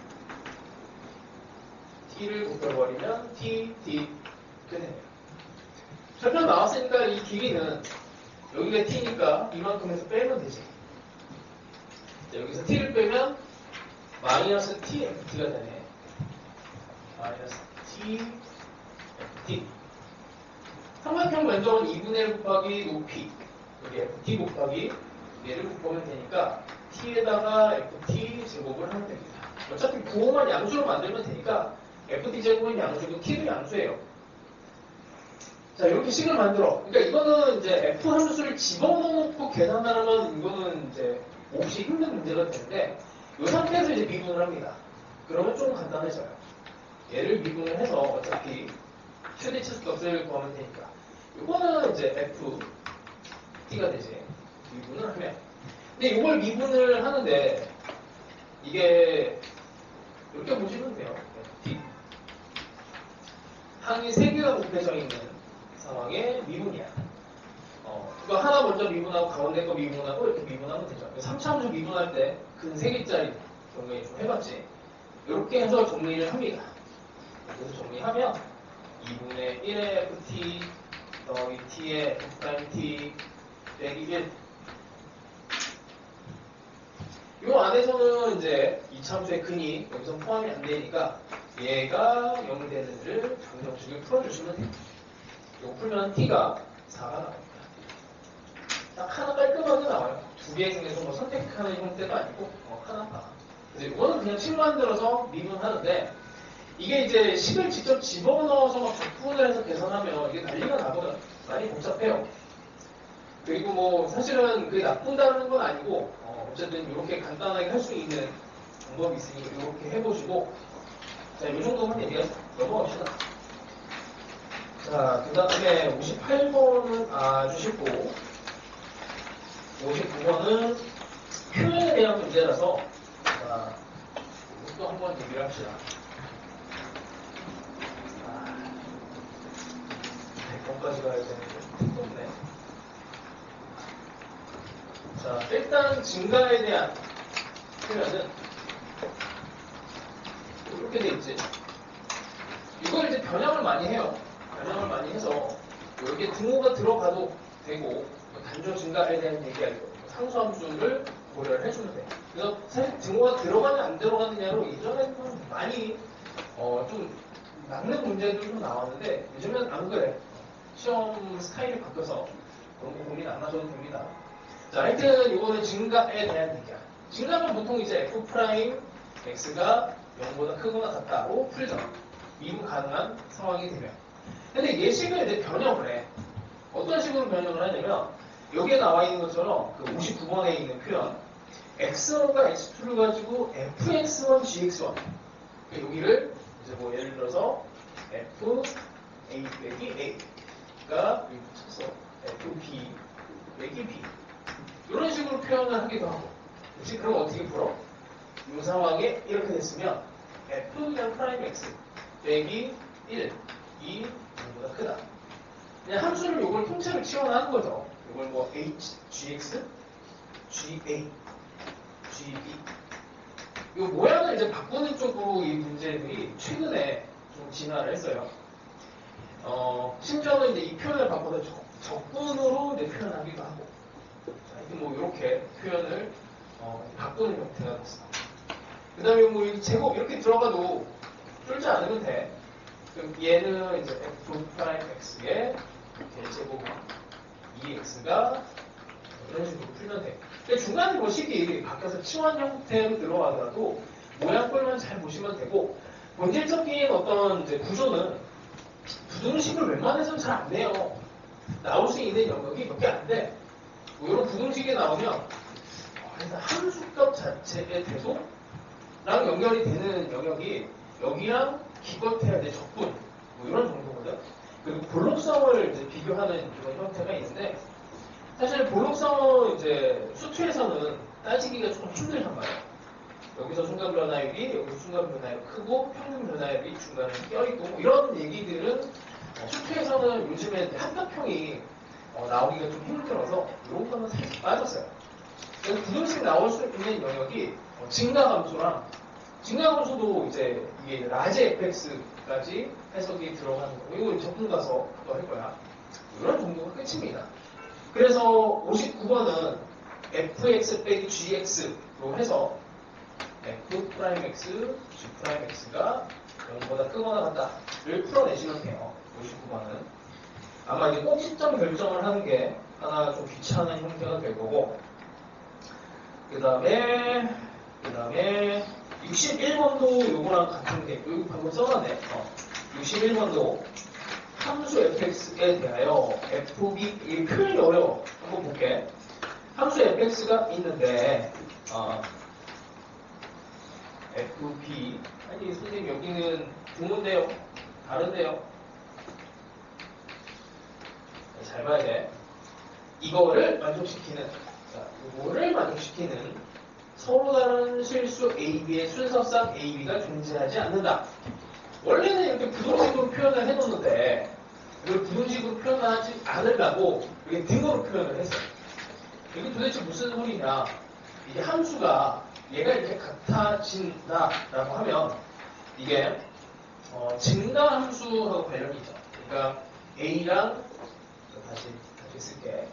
T를 곱해버리면 T, D 끝내요. 절편 나왔으니까 이 길이는 여기가 T니까 이만큼에서 빼면 되지. 자, 여기서 T를 빼면 마이너스 T, FT가 되네. 마이너스 T, FT. 삼각형 면적은 2분의 1 곱하기 높이, 여기 ft 곱하기 얘를 곱하면 되니까 t에다가 ft 제곱을 하면 됩니다. 어차피 부호만 양수로 만들면 되니까 ft 제곱은 양수고 t도 양수예요. 자, 이렇게 식을 만들어. 그러니까 이거는 이제 f 함수를 집어넣고 계산하면 이거는 이제 몹시 힘든 문제가 되는데 이 상태에서 이제 미분을 합니다. 그러면 좀 간단해져요. 얘를 미분을 해서 어차피 최대치수 값을 구하면 되니까 이거는 이제 f t가 되지. 미분을 하면. 근데 이걸 미분을 하는데 이게 이렇게 보시면 돼요. t 항이 3개가 곱해져 있는 상황의 미분이야. 이거 하나 먼저 미분하고 가운데 거 미분하고 이렇게 미분하면 되죠. 3차함수 미분할 때 근 3개짜리 정리 좀 해봤지. 이렇게 해서 정리를 합니다. 그래서 정리하면 2분의 1의 ft 더하기 t의 f't 빼기 1. 이 안에서는 이제 이차함수의 근이 여기서 포함이 안 되니까 얘가 0 되는 를 방정식을 풀어주시면 됩니다. 이거 풀면 t가 4가 나옵니다. 딱 하나 깔끔하게 나와요. 두 개 중에서 뭐 선택하는 형태도 아니고 하나가. 그래서 이거는 그냥 식 만들어서 미분하는데 이게 이제 식을 직접 집어넣어서 막 적분을 해서 계산하면 이게 난리가 나거든. 많이 복잡해요. 그리고 뭐 사실은 그게 나쁜다는 건 아니고 어쨌든 이렇게 간단하게 할 수 있는 방법이 있으니까 이렇게 해보시고 자, 이 정도만 얘기해서 넘어갑시다. 자, 그 다음에 58번은 아주 쉽고 59번은 표현에 대한 문제라서 자, 이것도 한번 얘기를 합시다. 100번까지 가야 되는데 택도 없네. 자, 일단 증가에 대한 표현은 이렇게 돼 있지. 이걸 이제 변형을 많이 해요. 변형을 많이 해서 이렇게 등호가 들어가도 되고 단조 증가에 대한 얘기할 거 상수함수를 고려를 해주면 돼요. 그래서 사실 등호가 들어가냐 안 들어가느냐로 예전에는 많이 좀 막는 문제도 좀 나왔는데 요즘은 안 그래. 시험 스타일이 바뀌어서 그런 거 고민 안 하셔도 됩니다. 자, 하여튼 이거는 증가에 대한 얘기야. 증가는 보통 이제 f'x가 0보다 크거나 같다로 풀죠. 미분 가능한 상황이 되면. 근데 예식을 이제 변형을 해. 어떤 식으로 변형을 하냐면 여기에 나와 있는 것처럼 그 59번에 있는 표현 x1과 x2를 가지고 fx1, gx1 여기를 이제 뭐 예를 들어서 f a 빼기 a가 여기 붙여서 fb 빼기 b 이런 식으로 표현을 하기도 하고 혹시 그럼 어떻게 풀어? 이 상황에 이렇게 됐으면 f 그냥 프라임 x 빼기 1 2 0보다 크다. 그냥 함수를 요걸 통째로 치환하는 거죠. 이걸 뭐 h, gx, ga, gb 이 모양을 이제 바꾸는 쪽으로 이 문제들이 최근에 좀 진화를 했어요. 심지어는 이제 이 표현을 바꿔서 적분으로 이제 표현하기도 하고 하여튼 뭐 이렇게 표현을 바꾸는 형태가 됐어. 그 다음에 뭐 이 제곱 이렇게 들어가도 쫄지 않으면 돼. 그럼 얘는 이제 f'x의 대제곱 2x가 이런 식으로 풀면 돼. 근데 중간에 뭐 식이 바뀌어서 치환 형태로 들어가더라도 모양꼴만 잘 보시면 되고 본질적인 어떤 이제 구조는 부등식을 웬만해서는 잘 안 내요. 나올 수 있는 영역이 몇 개 안 돼. 뭐 이런 부등식이 나오면 함수값 자체의 대소랑 연결이 되는 영역이 여기랑 기껏해야 돼 적분 뭐 이런 정도거든. 그리고 볼록성을 이제 비교하는 그런 형태가 있는데 사실 볼록성은 이제 수투에서는 따지기가 좀 힘들단 말이야. 여기서 순간 변화율이 여기서 순간 변화율이 크고 평균 변화율이 중간에 껴있고 뭐 이런 얘기들은 수투에서는 요즘에 삼각형이 나오기가 좀 힘들어서 이런 거는 살짝 빠졌어요. 그래서 부등식 나올 수 있는 영역이 증가함수랑 증가함수도 이제 이게 라지 fx까지 해석이 들어가는 거. 이거 적분 가서 또 할 거야. 이런 정도가 끝입니다. 그래서 59번은 fx 빼기 gx로 해서 f'x, g'x가 0보다 크거나 같다를 풀어내시면 돼요. 59번은. 아마 이제 꼭 시점 결정을 하는 게 하나 좀 귀찮은 형태가 될 거고, 그 다음에 61번도 요거랑 같은 게, 여기 방금 써놨네. 61번도 함수 fx에 대하여 fb, 이 표현이 어려워. 한번 볼게. 함수 fx가 있는데, fb, 아니 선생님 여기는 부문데요, 다른데요. 잘 봐야 돼. 이거를 만족시키는, 이거를 만족시키는 서로 다른 실수 AB의 순서상 AB가 존재하지 않는다. 원래는 이렇게 부동식으로 표현을 해놓는데, 이걸 부동식으로 표현하지 않으려고 이렇게 등으로 표현을 했어요. 이게 도대체 무슨 소리냐? 이게 함수가 얘가 이렇게 같아진다라고 하면 이게 증가함수하고 관련이 있죠. 그러니까 A랑 다시 쓸게.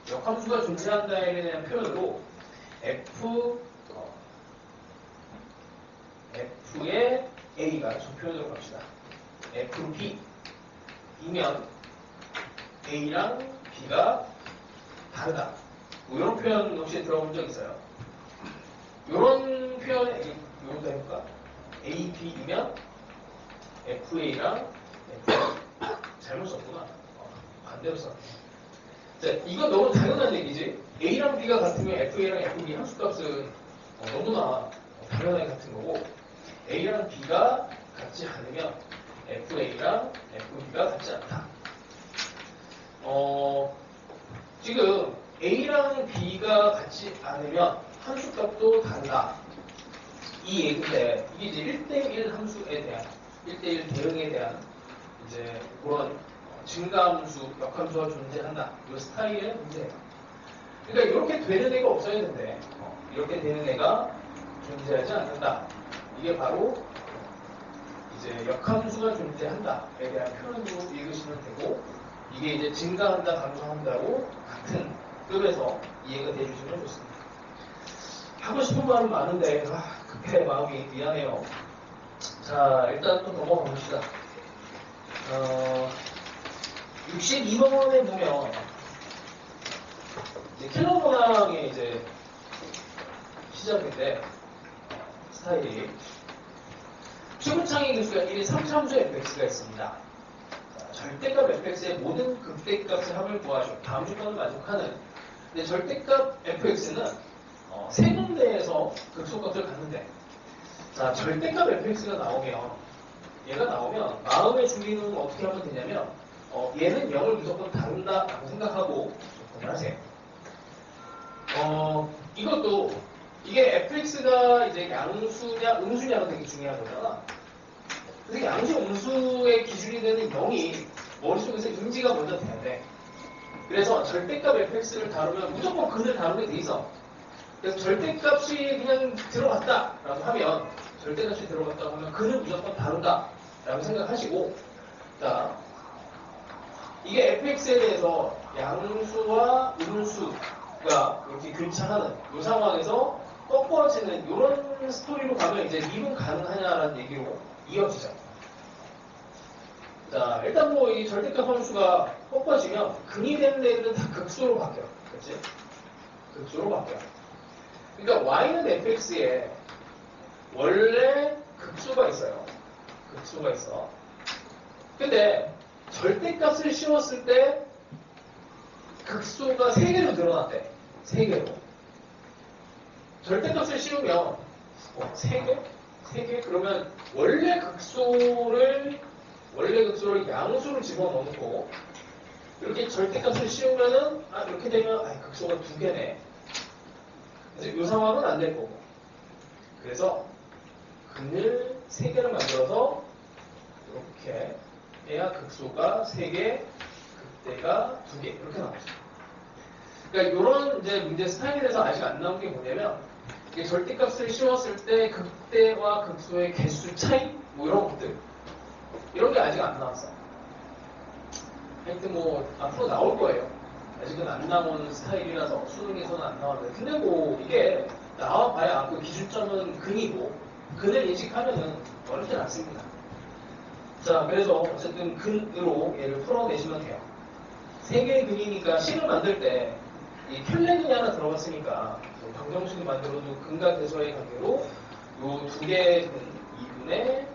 역함수가 존재한다에 대한 표현으로 F의 A가 저 표현으로 갑시다. FB이면 A랑 B가 다르다. 뭐 이런 표현 혹시 들어본 적 있어요? 이런 표현에 이것도 해볼까? AB이면 FA랑 FB. 잘못 썼구나. 반대로 썼네. 자, 이건 너무 당연한 얘기지. A랑 B가 같으면 FA랑 FB 함수값은 너무나 당연하게 같은 거고, A랑 B가 같지 않으면 FA랑 FB가 같지 않다. 지금 A랑 B가 같지 않으면 함수값도 다르다. 이 얘기인데, 이게 이제 1대1 함수에 대한, 1대1 대응에 대한 이제 그런 증가함수, 역함수가 존재한다. 이 스타일의 문제예요. 그러니까 이렇게 되는 애가 없어야 되는데, 이렇게 되는 애가 존재하지 않는다. 이게 바로 이제 역함수가 존재한다에 대한 표현으로 읽으시면 되고, 이게 이제 증가한다, 감소한다고 같은 급에서 이해가 되주시면 좋습니다. 하고 싶은 말은 많은데 급해 마음이 미안해요. 자, 일단 또 넘어가 봅시다. 62번에 보면 이제 킬러 문항의 이제 시작인데 스타일이 최고창의 개수가 1인 3참수 fx가 있습니다. 자, 절대값 fx의 모든 극대값의 합을 구하시오. 다음 조건을 만족하는. 근데 절대값 fx는 세 군데에서 극소값을 갖는데, 자, 절대값 fx가 나오면, 얘가 나오면 마음의 준비는 어떻게 하면 되냐면 얘는 0을 무조건 다룬다라고 생각하고 접근을 하세요. 이것도 이게 fx가 이제 양수냐 음수냐가 되게 중요한 거잖아. 그래서 양수 음수의 기준이 되는 0이 머릿속에서 인지가 먼저 돼야 돼. 그래서 절대값 fx를 다루면 무조건 근을 다루게 돼 있어. 그래서 절대값이 그냥 들어갔다라고 하면, 절대값이 들어갔다고 하면 근은 무조건 다룬다라고 생각하시고, 자, 이게 fx에 대해서 양수와 음수가 이렇게 교차하는 이 상황에서 꺾어지는 이런 스토리로 가면 이제 미분 가능하냐라는 얘기로 이어지죠. 자, 일단 뭐 이 절대값 함수가 꺾어지면 근이 되는 애들은 다 극수로 바뀌어요. 그렇지? 극수로 바뀌어요. 그러니까 y는 fx에 원래 극수가 있어요. 극수가 있어. 근데 절대값을 씌웠을 때 극수가 3개로 늘어났대. 3개로. 절대값을 씌우면 3개? 3개? 그러면 원래 극수를 양수로 집어넣고 이렇게 절대값을 씌우면은 이렇게 되면 극수가 2개네. 그래서 이 상황은 안 될 거고. 그래서 근을 3개를 만들어서 이렇게 해야 극소가 3개, 극대가 2개 이렇게 나오죠. 그러니까 이런 이제 문제 스타일에 대해서 아직 안 나온 게 뭐냐면, 이게 절대값을 씌웠을 때 극대와 극소의 개수 차이 뭐 이런 것들, 이런 게 아직 안 나왔어. 하여튼 뭐 앞으로 나올 거예요. 아직은 안 나온 스타일이라서 수능에서는 안 나왔는데, 근데 뭐 이게 나와봐야 그 기준점은 근이고, 근을 예측하면은 어렵진 않습니다. 자, 그래서 어쨌든 근으로 얘를 풀어내시면 돼요. 세 개의 근이니까 식을 만들 때 이 켤레근이 하나 들어갔으니까 방정식을 만들어도 근과 대소의 관계로 요 두 개의 근 2분의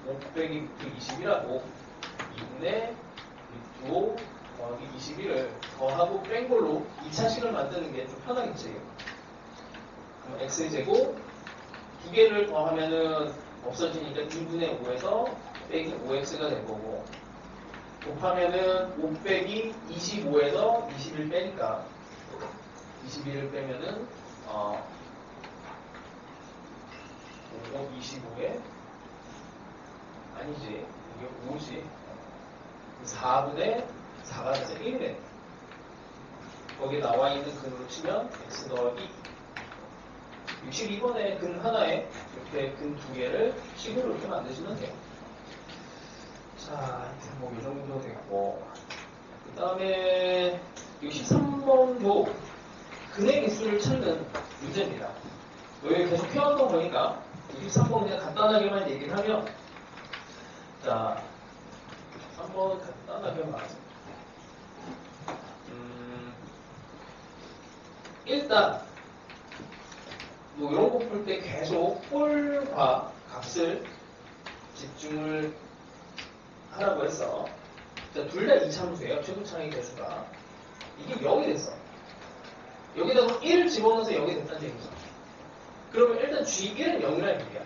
5 빼기 20이라고 2분의 6도 더하기 21을 더하고 뺀 걸로 2차식을 만드는 게 좀 편하겠지. 그럼 x제곱 두 개를 더하면은 없어지니까 2분의 5에서 빼기 5x가 될 거고 곱하면은 5 빼기 25에서 21 빼니까 21을 빼면은 5, 25에 아니지 이게 5지 4분의 4가 돼서 1이네. 거기에 나와 있는 근으로 치면 x 더하기 62번의 근 하나에 이렇게 근 두 개를 식으로 이렇게 만드시면 돼요. 자, 뭐 이 정도 됐고 그 다음에 63번도 근의 개수를 찾는 문제입니다. 여기 계속 해왔던 거니까 63번 그냥 간단하게만 얘기를 하면 자, 3번 간단하게만 하죠. 일단 뭐 이런 거 풀 때 계속 홀과 값을 집중을 하라고 했어. 둘 다 이참수예요. 최고차의 개수가. 이게 0이 됐어. 여기다가 1을 집어넣어서 0이 됐다는 얘기죠. 그러면 일단 G1은 0이라는 얘기야.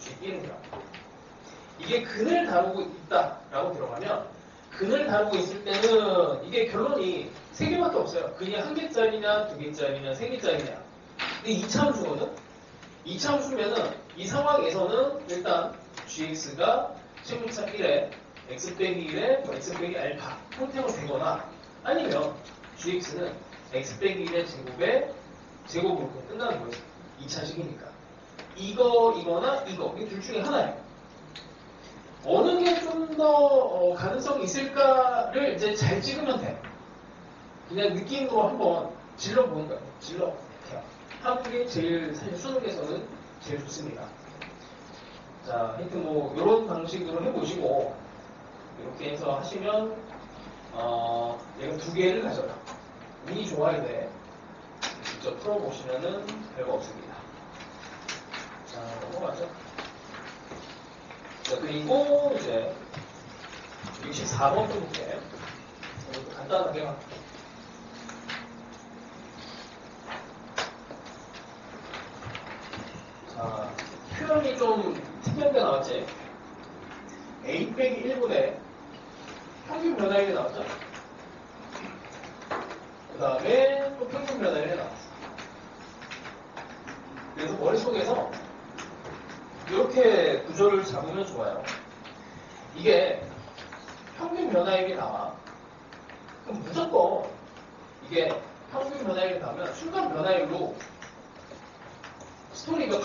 G1은 0. 이게 근을 다루고 있다라고 들어가면 근을 다루고 있을 때는 이게 결론이 3개밖에 없어요. 근이 1개짜리냐 2개짜리냐 3개짜리냐. 근데 이참수거든? 이참수면은 이 상황에서는 일단 gx가 최고차 1에 x 빼기 1에 x 빼기 알파 형태로 되거나 아니면 gx는 x 빼기 1의 제곱에 제곱으로 끝나는 거지. 2차식이니까. 이거나 이거. 이 둘 중에 하나예요. 어느 게 좀 더 가능성이 있을까를 이제 잘 찍으면 돼. 그냥 느낌으로 한번 질러보는 거예요. 질러보세요. 한국이 제일 사실 수능에서는 제일 좋습니다. 자, 하여튼 뭐 이런 방식으로 해보시고 이렇게 해서 하시면 얘가 두 개를 가져라. 운이 좋아야 돼. 직접 풀어보시면은 별거 없습니다. 자, 넘어가죠. 자, 그리고 이제 64번 좀 볼게요. 이것도 간단하게 할게요. 자, 표현이 좀 특이한 게 나왔지. a 빼기 1분의 평균 변화율이 나왔죠. 그 다음에 또 평균 변화율이 나왔어. 그래서 머릿속에서 이렇게 구조를 잡으면 좋아요. 이게 평균 변화율이 나와. 그럼 무조건 이게 평균 변화율이 나오면 순간 변화율로 스토리가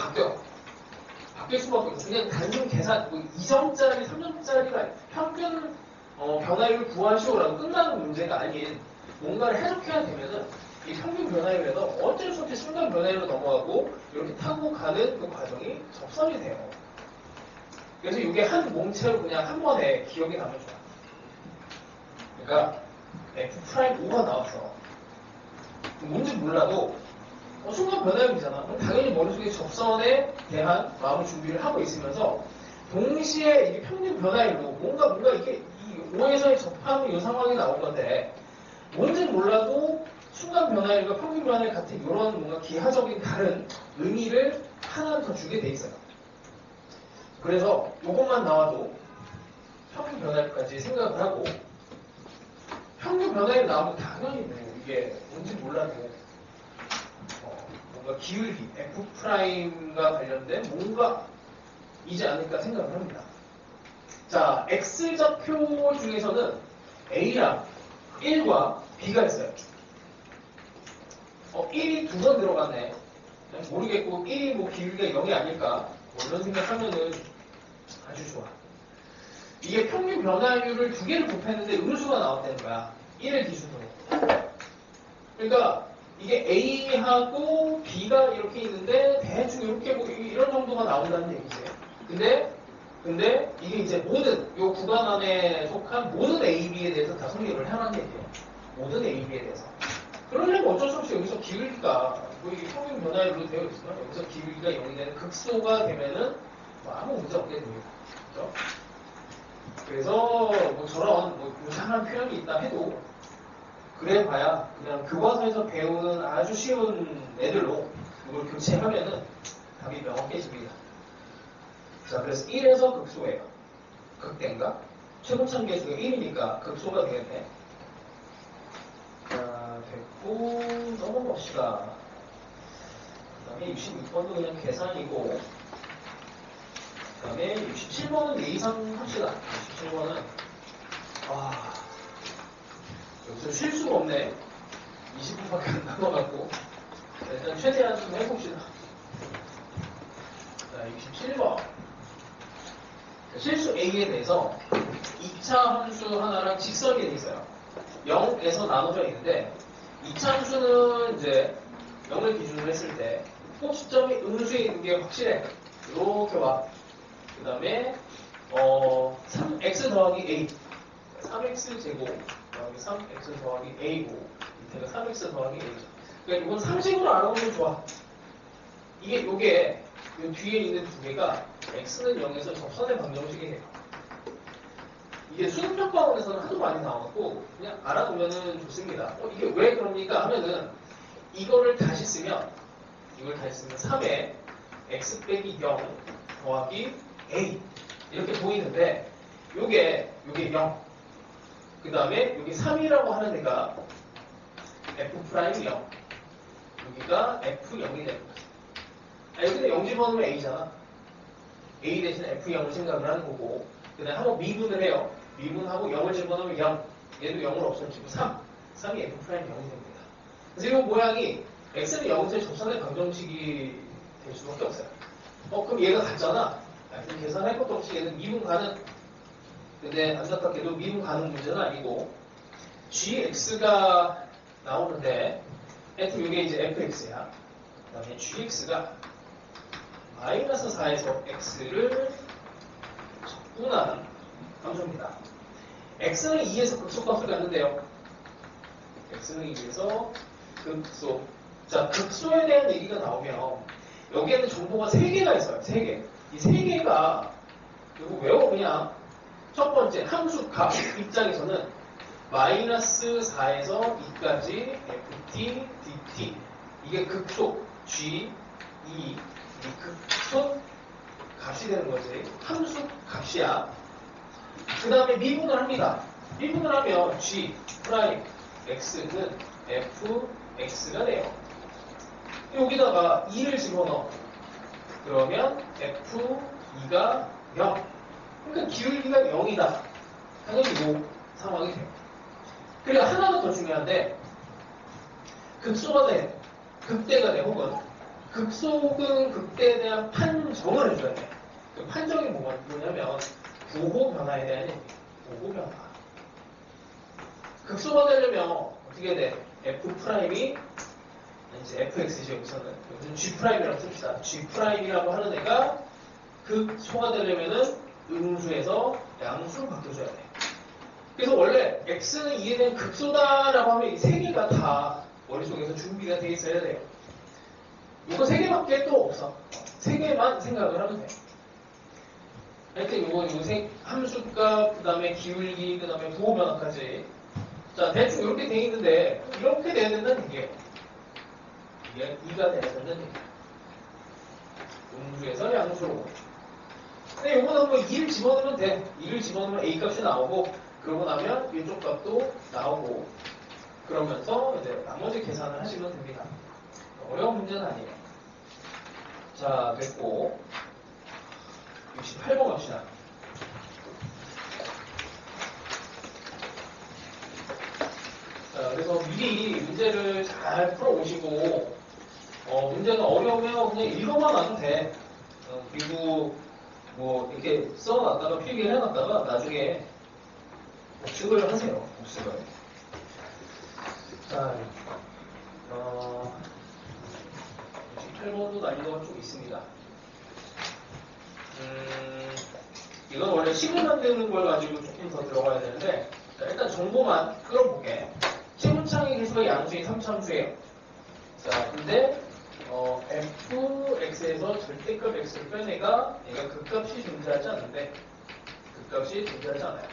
바뀔 수밖에 없어. 그냥 단순 계산, 뭐 2점짜리, 3점짜리가 평균 변화율을 구하시오라고 끝나는 문제가 아닌 뭔가를 해석해야 되면은 이 평균 변화율에서 어쩔 수 없이 순간 변화율로 넘어가고 이렇게 타고 가는 그 과정이 접선이 돼요. 그래서 이게 한 몸체로 그냥 한 번에 기억이 나면 좋아. 그러니까 F'5가 나왔어. 뭔지 몰라도 순간 변화율이잖아. 그럼 당연히 머릿속에 접선에 대한 마음의 준비를 하고 있으면서 동시에 이게 평균 변화율로 뭔가 이게 이 5에서의 접하는 이 상황이 나올 건데 뭔지 몰라도 순간 변화율과 평균 변화율 같은 이런 뭔가 기하적인 다른 의미를 하나 더 주게 돼 있어요. 그래서 이것만 나와도 평균 변화율까지 생각을 하고 평균 변화율 나오면 당연히 뭐 이게 뭔지 몰라도 뭔가 기울기, F'과 관련된 뭔가이지 않을까 생각을 합니다. 자, X좌표 중에서는 A랑 1과 B가 있어요. 1이 두 번 들어갔네. 모르겠고 1이 뭐 기울기가 0이 아닐까 뭐 이런 생각하면은 아주 좋아. 이게 평균 변화율을 두 개를 곱했는데 음수가 나왔다는 거야. 1을 기준으로. 그러니까 이게 A하고 B가 이렇게 있는데 대충 이렇게 뭐 이런 정도가 나온다는 얘기지. 근데 이게 이제 모든 요 구간 안에 속한 모든 A, B에 대해서 다 성립을 해놨는 얘기예요. 모든 AB에 대해서. 그러려면 어쩔 수 없이 여기서 기울기가 뭐 이게 평균 변화율로 되어 있지만 여기서 기울기가 0이 되는 극소가 되면은 뭐 아무 문제 없게 됩니다. 그렇죠? 그래서 뭐 저런 뭐 이상한 표현이 있다 해도 그래 봐야 그냥 교과서에서 배우는 아주 쉬운 애들로 이걸 교체하면은 답이 명확해집니다. 자, 그래서 1에서 극소예요. 극대인가? 최고점 계수가 1이니까 극소가 되겠네. 자, 됐고 넘어갑시다. 그 다음에 66번도 그냥 계산이고 그 다음에 67번은 예의상 합시다. 67번은 여기서 쉴 수가 없네. 20분밖에 안 남아갖고 일단 최대한 좀 해봅시다. 자, 67번 실수 A에 대해서 2차 함수 하나랑 직선이 돼 있어요. 0에서 나눠져 있는데 2차 함수는 이제 0을 기준으로 했을 때 꼭 시점이 음수에 있는 게 확실해. 이렇게 와. 그 다음에 3x 더하기 a 3x 제곱 더하기 3x 더하기 a고 밑에가 3x 더하기 a죠. 그러니까 이건 상식으로 알아보면 좋아. 요게 요 뒤에 있는 두 개가 x는 0에서 접선의 방정식이에요. 이게 수능 평가원에서는 하도 많이 나왔고 그냥 알아두면은 좋습니다. 이게 왜 그럽니까 하면은 이걸 다시 쓰면 3에 x 빼기 0 더하기 a 이렇게 보이는데 요게 0 그 다음에 여기 3이라고 하는 애가 f'0 여기가 f0이 되는 거죠. 여기는 0 집어넣으면 a잖아. a 대신 f0을 생각을 하는 거고 그 다음에 한번 미분을 해요. 미분하고 0을 집어넣으면 0 얘도 0을 없애주고 3이 f'0이 됩니다. 그래서 이 모양이 x는 0에서의 접선의 방정식이 될 수밖에 없어요. 그럼 얘가 같잖아. 그럼 계산할 것도 없이 얘는 미분 가능. 근데 안타깝게도 미분 가능 문제는 아니고 gx가 나오는데 이게 이제 fx야. 그 다음에 gx가 마이너스 4에서 x를 적분한 함수입니다. x는 2에서 극소값을 갖는데요. x는 2에서 극소. 자, 극소에 대한 얘기가 나오면 여기에는 정보가 3개가 있어요. 3개. 이 3개가 이거 외워 그냥. 첫 번째 함수 값 입장에서는 마이너스 4에서 2까지 ft, dt 이게 극소 g, 2 이 극소 값이 되는 거지. 함수 값이야. 그 다음에 미분을 합니다. 미분을 하면 g 프라임 x는 fx가 돼요. 여기다가 2를 집어넣어. 그러면 f2가 0. 그러니까 기울기가 0이다. 당연히 이 상황이 돼요. 그리고 하나가 더 중요한데 극소가 돼. 극대가 돼. 혹은 극소근 극대에 대한 판정을 해줘야 돼. 그 판정이 뭐냐면 부호 변화에 대한 얘기예요. 부호 변화. 극소가 되려면 어떻게 돼? f'이 이제 fx죠. 여기서는 g'이라고 씁시다. g'이라고 하는 애가 극소가 되려면은 음수에서 양수로 바뀌어줘야 돼. 그래서 원래 x는 2에 대한 극소다라고 하면 이 3개가 다 머릿속에서 준비가 돼 있어야 돼요. 이거 3개밖에 또 없어. 3개만 생각을 하면 돼. 하여튼 요거 함수값, 그 다음에 기울기, 그 다음에 부호 변화까지. 자, 대충 이렇게 돼 있는데, 이렇게 돼야 된다는 얘기예요. 이게 2가 돼야 된다는 얘기예요. 음수에서 양수로. 근데 요거는 뭐 2를 집어넣으면 돼. 2를 집어넣으면 a 값이 나오고, 그러고 나면 이쪽 값도 나오고, 그러면서 이제 나머지 계산을 하시면 됩니다. 어려운 문제는 아니에요. 자, 됐고. 68번 갑시다. 자, 그래서 미리 문제를 잘 풀어오시고, 문제가 어려우면 그냥 읽어만 놔도 돼. 그리고 뭐 이렇게 써놨다가 필기를 해놨다가 나중에 복습을 하세요. 복습을. 자, 68번도 난이도가 좀 있습니다. 이건 원래 식을 만드는 걸 가지고 조금 더 들어가야 되는데, 자, 일단 정보만 끌어볼게. 최고창의 계수가 양수인 3차함수예요. 자, 근데 fx에서 절대값 x를 빼내가 얘가 극값이 존재하지 않는데 극값이 존재하지 않아요.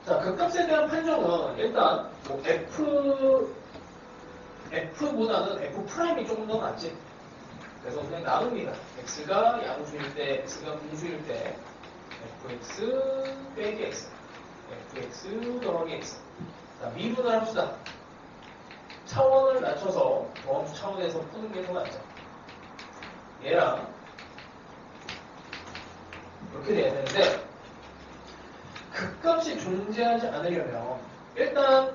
자, 극값에 대한 판정은 일단 뭐 f보다는 f'이 조금 더 낫지. 그래서 그냥 나눕니다. x가 양수일 때, x가 분수일 때 fx 빼기 x, fx 더하기 x. 자, 미분을 합시다. 차원을 낮춰서 더함수 차원에서 푸는 게 더 낫죠. 얘랑 이렇게 돼야 되는데 극값이 존재하지 않으려면 일단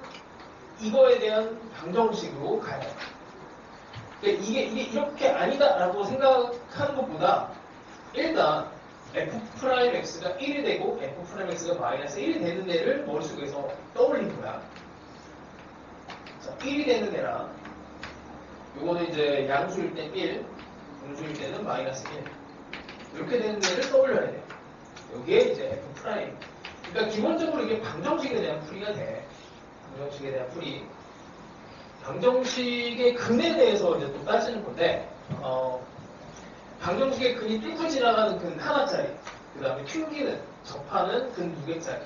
이거에 대한 방정식으로 가야 돼요. 그러니까 이게 이렇게 아니다라고 생각하는 것보다 일단 f'x가 1이 되고 f'x가 마이너스 1이 되는 데를 머릿속에서 떠올린 거야. 자, 1이 되는 데랑 요거는 이제 양수일 때 1, 분수일 때는 마이너스 1 이렇게 되는 데를 떠올려야 돼요. 여기에 이제 f'. 그러니까 기본적으로 이게 방정식에 대한 풀이가 돼. 방정식에 대한 풀이. 방정식의 근에 대해서 이제 또 따지는 건데, 방정식의 근이 뚫고 지나가는 근 하나짜리, 그 다음에 튕기는, 접하는 근 2개짜리,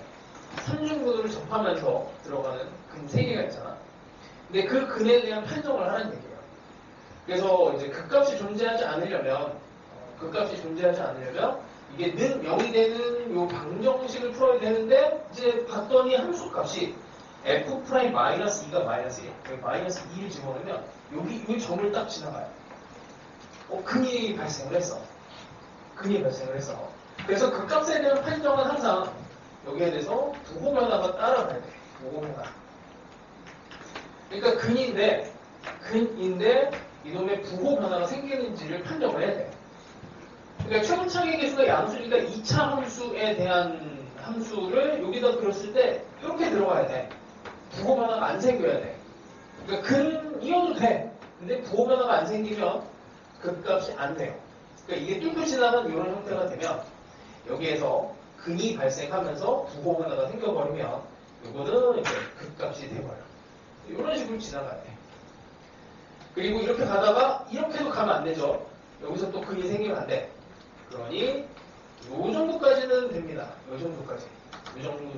삼중근으로 접하면서 들어가는 근 3개가 있잖아. 근데 그 근에 대한 판정을 하는 얘기예요. 그래서 이제 극값이 존재하지 않으려면, 이게 는 0이 되는 요 방정식을 풀어야 되는데, 이제 봤더니 함수값이 f'-2가 마이너스 1, 여기 마이너스 2를 집어넣으면 여기 이 점을 딱 지나가요. 근이 발생을 했어. 그래서 극값에 대한 판정은 항상 여기에 대해서 부호 변화가 따라가야 돼. 부호 변화. 그러니까 근인데 이놈의 부호 변화가 생기는지를 판정을 해야 돼. 그러니까 최고차의 계수가 양수니까 2차 함수에 대한 함수를 여기다 그렸을 때 이렇게 들어가야 돼. 부호 변화가 안 생겨야 돼. 그러니까 근이어도 돼. 근데 부호 변화가 안 생기면 극값이 안 돼요. 그러니까 이게 뚫고 지나가는 이런 형태가 되면 여기에서 근이 발생하면서 부호 변화가 생겨버리면 이거는 이제 극값이 돼버려. 이런 식으로 지나가야 돼. 그리고 이렇게 가다가 이렇게도 가면 안 되죠. 여기서 또 근이 생기면 안 돼. 그러니 요 정도까지는 됩니다. 요 정도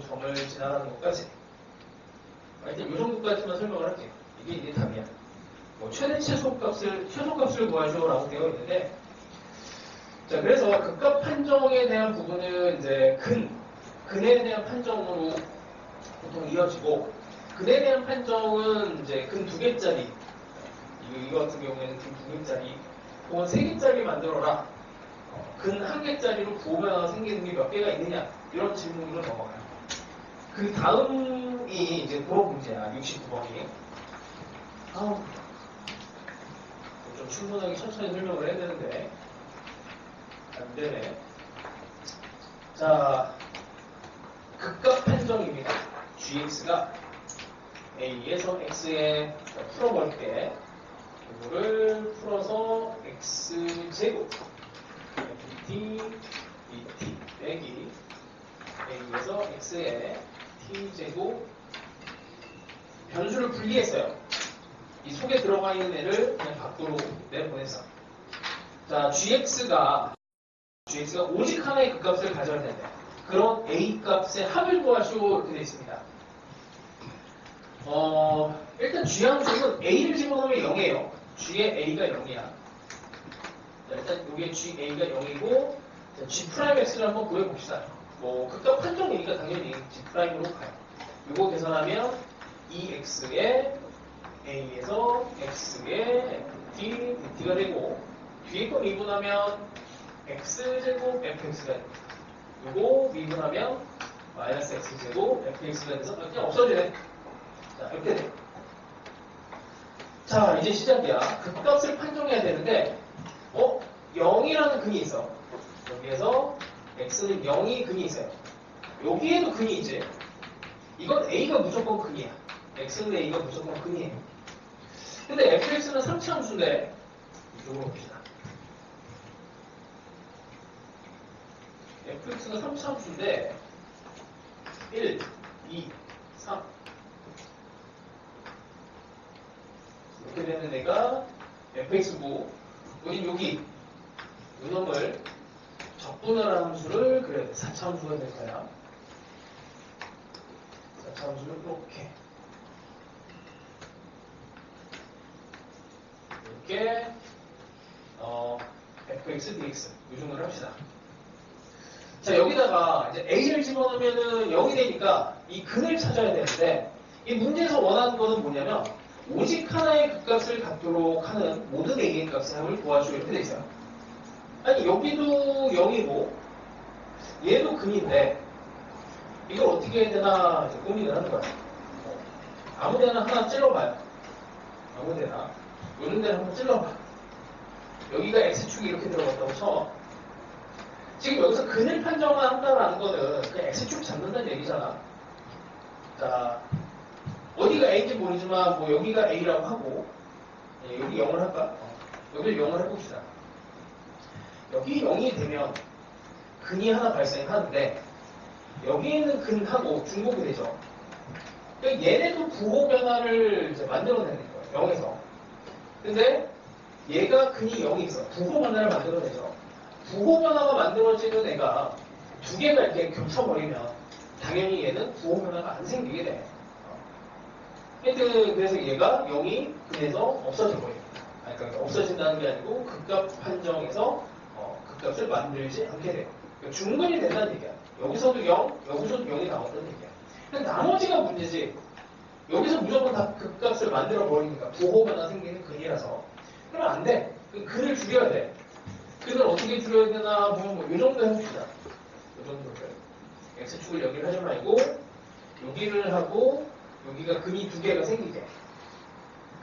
점을 지나가는 것까지. 하여튼 요 정도까지만 설명을 할게요. 이게 답이야. 뭐 최소값을 구하시오라고 되어 있는데, 자, 그래서 극값 판정에 대한 부분은 이제 근에 대한 판정으로 보통 이어지고, 근에 대한 판정은 이제 근 2개짜리, 이거 같은 경우에는 근 2개짜리, 혹은 3개짜리 만들어라. 근 1개짜리로 부호 변화가 생기는 게 몇 개가 있느냐, 이런 질문으로 넘어가요. 그 다음이 이제 그런 문제야, 69번이. 좀 충분하게 천천히 설명을 해야 되는데 안 되네. 자, 극값 판정입니다. gx가 a에서 x에 풀어볼게. 이거를 풀어서 x제곱 dt dt 빼기 a에서 x에 t제곱 변수를 분리했어요. 이 속에 들어가 있는 애를 그냥 밖으로 내보냈어. 자, gx가 오직 하나의 극값을 가져야 된다. 그런 a 값의 합을 구하시오 이렇게 되어 있습니다. 일단 g 함수는 a를 집어넣으면 0이에요. g의 a가 0이야. 자, 일단 여기에 g a가 0이고 g'x를 한번 구해봅시다. 뭐 극값 판정이니까 당연히 g'으로 가요. 이거 계산하면 2x에 a에서 x에 dt가 되고, 뒤에 거 미분하면 x제곱 fx가 됩니다. 이거 미분하면 마이너스 x제곱 fx가 돼서 그냥 없어지네. 자, 이렇게 돼요. 자, 이제 시작이야. 극값을 판정해야 되는데 0이라는 근이 있어. 여기에서 x는 0이 근이 있어요. 여기에도 근이 있지. 이건 a가 무조건 근이야. x는 a가 무조건 근이에요. 근데 fx는 3차 함수인데 이쪽으로 봅시다. fx가 3차 함수인데 1, 2, 3 이렇게 되는 애가 fx고 우린 여기 이놈을 적분할 함수를 그려야 돼. 4차 함수가 될 거야. 4차 함수를 이렇게 fx dx 요즘으로 합시다. 자, 여기다가 이제 a를 집어넣으면은 0이 되니까 이 근을 찾아야 되는데 이 문제에서 원하는 거는 뭐냐면 오직 하나의 극값을 갖도록 하는 모든 a의 값의 합을 구하시오 이렇게 돼 있어요. 아니 여기도 0이고 얘도 근인데 이걸 어떻게 해야 되나 이제 고민을 하는 거야. 아무 데나 하나 찔러봐요. 아무 데나 요런 데를 한번 찔러봐. 여기가 x축이 이렇게 들어갔다고 쳐. 지금 여기서 근을 판정한다라는 거는 그냥 x축 잡는다는 얘기잖아. 자, 어디가 a인지 모르지만 뭐 여기가 a라고 하고 여기 0을 할까? 여기를 0을 해봅시다. 여기 0이 되면 근이 하나 발생하는데 여기에 있는 근하고 중복이 되죠. 그러니까 얘네도 부호 변화를 이제 만들어내는 거예요. 0에서. 근데 얘가 근이 0이 있어. 부호 변화를 만들어내죠. 부호 변화가 만들어지는 애가 두 개가 이렇게 겹쳐버리면 당연히 얘는 부호 변화가 안 생기게 돼. 하여튼 그래서 얘가 0이 근에서 없어져 버립니다. 그러니까 없어진다는 게 아니고 극값 판정에서 극값을 만들지 않게 돼요. 그러니까 중근이 된다는 얘기야. 여기서도 0, 여기서도 0이 나온다는 얘기야. 근데 나머지가 문제지. 여기서 무조건 다 극값을 만들어 버리니까 부호 변화 생기는 근이라서 그러면 안 돼. 그 근을 줄여야 돼. 근을 어떻게 줄여야 되나 보면 뭐 이 정도 해봅시다. 이 정도를. x축을 여기를 하지 말고 여기를 하고 여기가 근이 두 개가 생기게.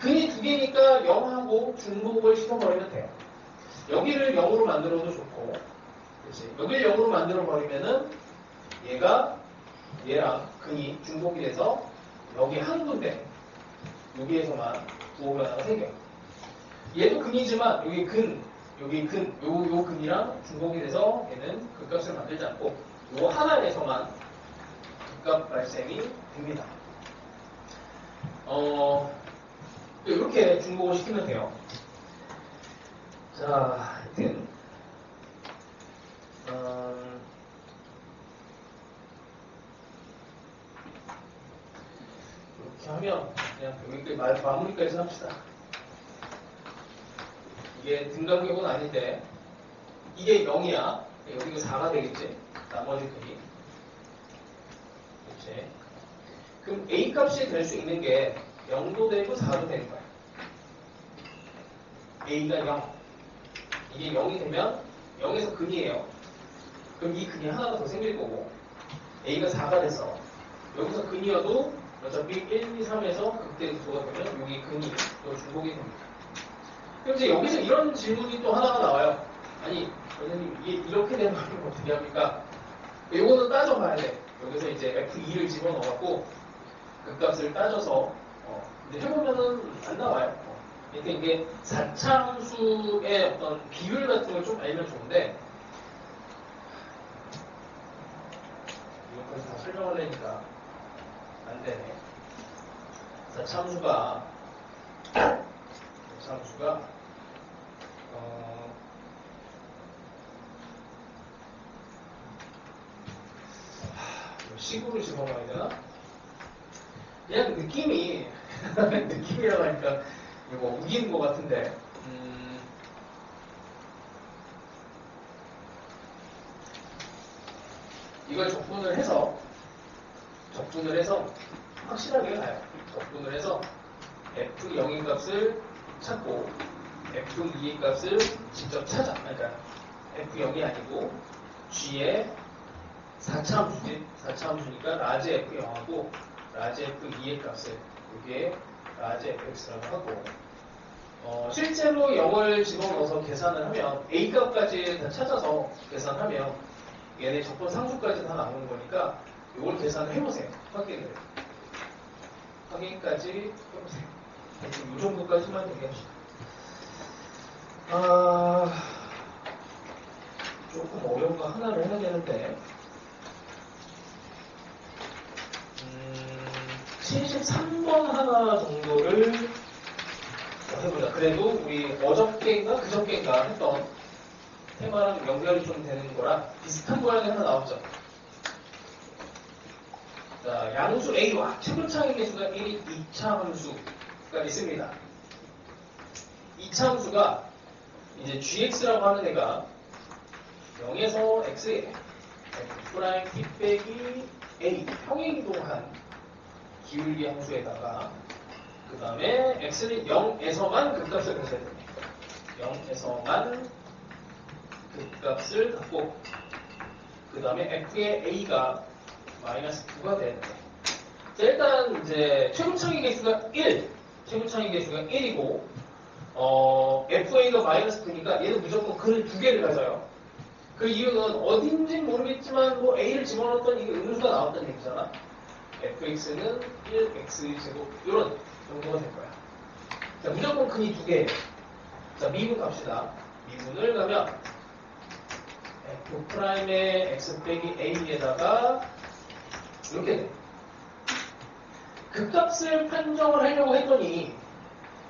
근이 두 개니까 0하고 중복을 시켜버리면 돼요. 여기를 0으로 만들어도 좋고, 그렇지? 여기를 0으로 만들어버리면은 얘가 얘랑 근이 중복이 돼서 여기 한 군데, 여기에서만 부호 변화가 생겨요. 얘도 근이지만 여기 근, 요 근이랑 중복이 돼서 얘는 극값을 만들지 않고 요 하나에서만 극값 발생이 됩니다. 이렇게 중복을 시키면 돼요. 자, 하여튼 이렇게 하면 그냥 여기까지 마무리까지 합시다. 이게 등간격은 아닌데 이게 0이야. 여기가 4가 되겠지. 나머지 근이. 그렇지. 그럼 A 값이 될 수 있는 게 0도 되고 4도 되는 거야. A가 0. 이게 0이 되면 0에서 근이에요. 그럼 이 근이 하나가 더 생길 거고 A가 4가 돼서 여기서 근이어도 어차피 1, 2, 3에서 극대소가 되면 여기 근이 또 중복이 됩니다. 그럼 이제 여기서 이런 질문이 또 하나가 나와요. 아니 선생님 이게 이렇게 되면 어떻게 합니까? 이거는 따져봐야 돼. 여기서 이제 F2를 집어넣어갖고 극값을 따져서 근데 해보면은 안 나와요. 그러니까 이게 4차 함수의 어떤 비율 같은 걸 좀 알면 좋은데 이것까지 다 설명하려니까 안 되네. 4차 함수가 식으로 집어넣어야 되나? 그냥 느낌이 느낌이라고 하니까 이거 우기는 것 같은데 이걸 적분을 해서 확실하게 가요. 적분을 해서 F0의 값을 찾고 F2의 값을 직접 찾아. 그러니까 F0이 아니고 G의 4차 함수지. 4차 함수니까 라지 F0하고 라지 F2의 값을 여기에 라지 Fx라고 하고 실제로 0을 집어넣어서 계산을 하면 A 값까지 다 찾아서 계산하면 얘네 적분 상수까지 다 나오는 거니까 이걸 계산을 해보세요. 확인까지 해보세요. 이 정도까지만 얘기합시다. 조금 어려운 거 하나를 해야 되는데 73번 하나 정도를 해보자. 그래도 우리 어저께인가 그저께인가 했던 테마랑 연결이 좀 되는 거라 비슷한 모양이 하나 나왔죠. 자, 양수 A와 최고차의 개수가 1인 2차 함수가 있습니다. 2차 함수가 이제 gx라고 하는 애가 0에서 x에 f' t 빼기 a 평행이동한 기울기 함수에다가 그 다음에 x는 0에서만 극값을 가져야 됩니다. 0에서만 극값을 갖고 그 다음에 f의 a가 마이너스 9가 되는 거예요. 자, 일단 이제 최고차의 개수가 1, 최고차의 개수가 1이고 fa가 마이너스 9니까 얘는 무조건 근을 두 개를 가져요. 그 이유는 어딘지 모르겠지만 뭐 a를 집어넣었던 이게 음수가 나왔다는 얘기잖아. fx는 1x제곱 이런 정도가 될 거야. 자, 무조건 근이 두 개예요. 자, 미분 갑시다. 미분을 가면 f'의 x 빼기 a에다가 이렇게 돼. 극값을 판정을 하려고 했더니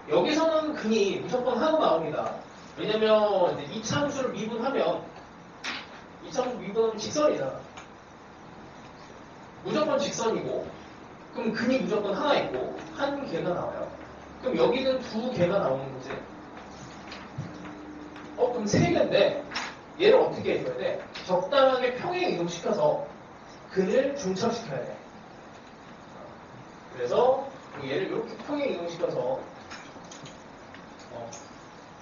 여기서는 근이 무조건 하나 나옵니다. 왜냐면 이제 2차 함수를 미분하면 2차 함수 미분하면 직선이잖아. 무조건 직선이고 그럼 근이 무조건 하나 있고 한 개가 나와요. 그럼 여기는 두 개가 나오는 거지. 그럼 세 개인데 얘를 어떻게 해줘야 돼? 적당하게 평행 이동시켜서 근을 중첩시켜야 돼. 그래서 얘를 이렇게 평행 이동시켜서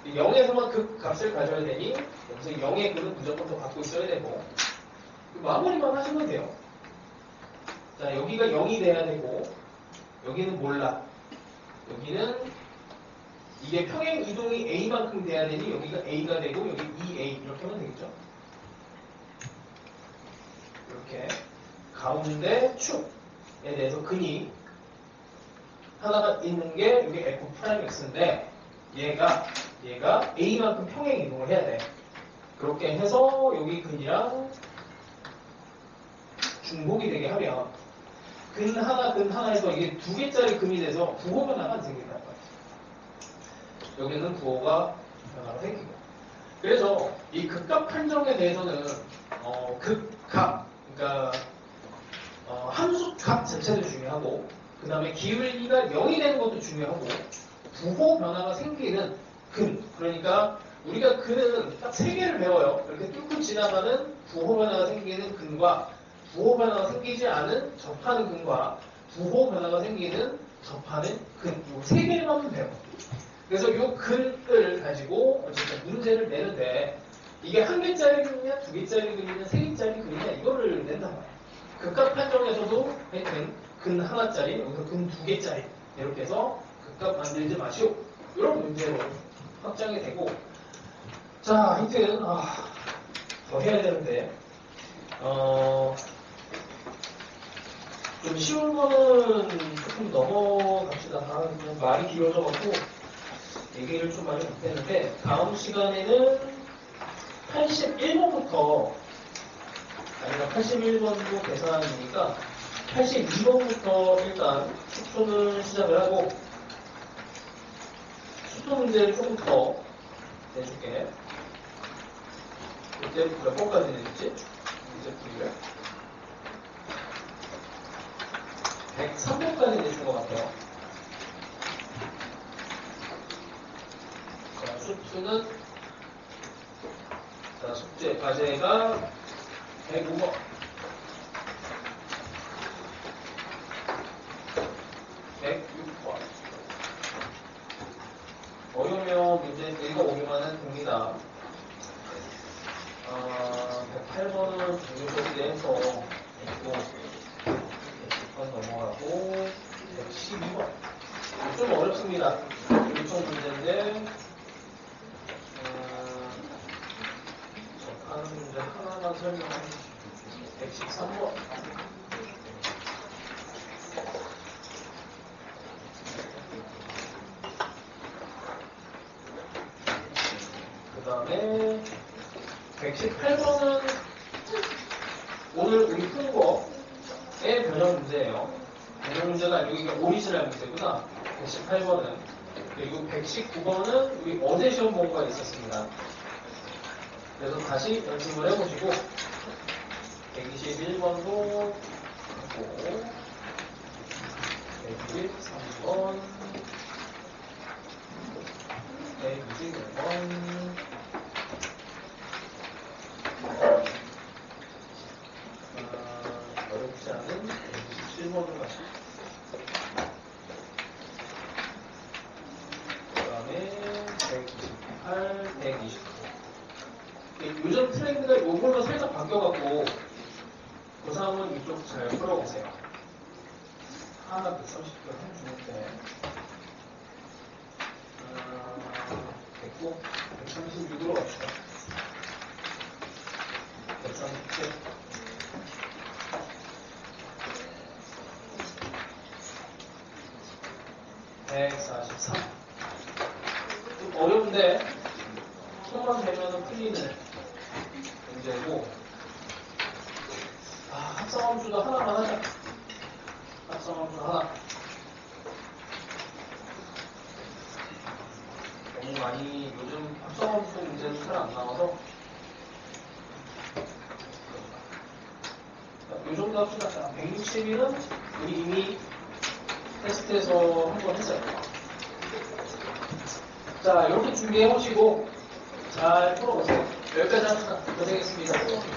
0에서만 그 값을 가져야 되니 여기서 0의 근은 무조건 더 갖고 있어야 되고 마무리만 하시면 돼요. 자, 여기가 0이 돼야 되고 여기는 몰라. 여기는 이게 평행 이동이 a만큼 돼야 되니 여기가 a가 되고 여기 2a 이렇게 하면 되겠죠. 이렇게 가운데 축에 대해서 근이 하나가 있는 게 여기 f'x인데 얘가 a만큼 평행 이동을 해야 돼. 그렇게 해서 여기 근이랑 중복이 되게 하면 근 하나에서 이게 두 개짜리 근이 돼서 부호 변화가 생긴단 말이야. 여기는 부호가 변화가 생기고. 그래서 이 극값 판정에 대해서는 극값, 그러니까 함수 값 자체도 중요하고 그 다음에 기울기가 0이 되는 것도 중요하고 부호 변화가 생기는 근, 그러니까 우리가 근은 딱 세 개를 배워요. 이렇게 뚫고 지나가는 부호 변화가 생기는 근과 부호 변화가 생기지 않은 접하는 근과 부호 변화가 생기는 접하는 근, 이 세 개만 배워. 그래서 이 근을 가지고 어쨌든 문제를 내는데 이게 한 개짜리 근이냐, 두 개짜리 근이냐, 세 개짜리 근이냐 이거를 낸단 말이야. 극값 판정에서도 하여튼 근 하나짜리, 여기서 근 두 개짜리 이렇게 해서 극값 만들지 마시오. 이런 문제로 확장이 되고, 자, 하여튼 더 해야 되는데 좀 쉬운 거는 조금 넘어갑시다. 그냥 말이 길어져갖고 얘기를 좀 많이 못했는데 다음 시간에는 81번부터 아니면 81번도 계산이니까 82번부터 일단 숙소는 시작을 하고 숙소 문제를 조금 더 내줄게. 이때 몇 번까지 내줄지? 이제 풀이를 103번까지 내준 것 같아요. 자, 수투는 자, 숙제 과제가 105번. 106번. 어려우면 문제 읽어보기만은 됩니다. 108번은 중요까지 내서 있고 110번 넘어가고 112번. 좀 어렵습니다. 요청 문제인데 접하는 문제 하나만 설명하겠습니다. 113번. 그 다음에 118번은 오늘 우리 푼 거의 변형 문제예요. 변형 문제가 아니고 이게 오리지널 문제구나. 118번은 그리고 119번은 우리 어제 시험 본 거가 있었습니다. 그래서 다시 연습을 해보시고 121번도 하고 123번 121번 어렵지 않은 127번으로 가시고 그 다음에 128, 129 요즘 트렌드가 요걸로 살짝 바뀌어갖고 고3은 이쪽 잘 풀어보세요. 하나 130개 해주는데 됐고 136으로 갑시다. 137 143 좀 어려운데 손만 대면 풀리는 문제고 합성함수도 하나만 하자. 합성함수 하나. 너무 많이 요즘 합성함수 문제는 잘 안 나와서 이 정도 합시다. 161은 우리 이미 테스트에서 한 번 했어요. 자, 이렇게 준비해 보시고 잘 풀어보세요. 여기까지 합시다. 고생했습니다.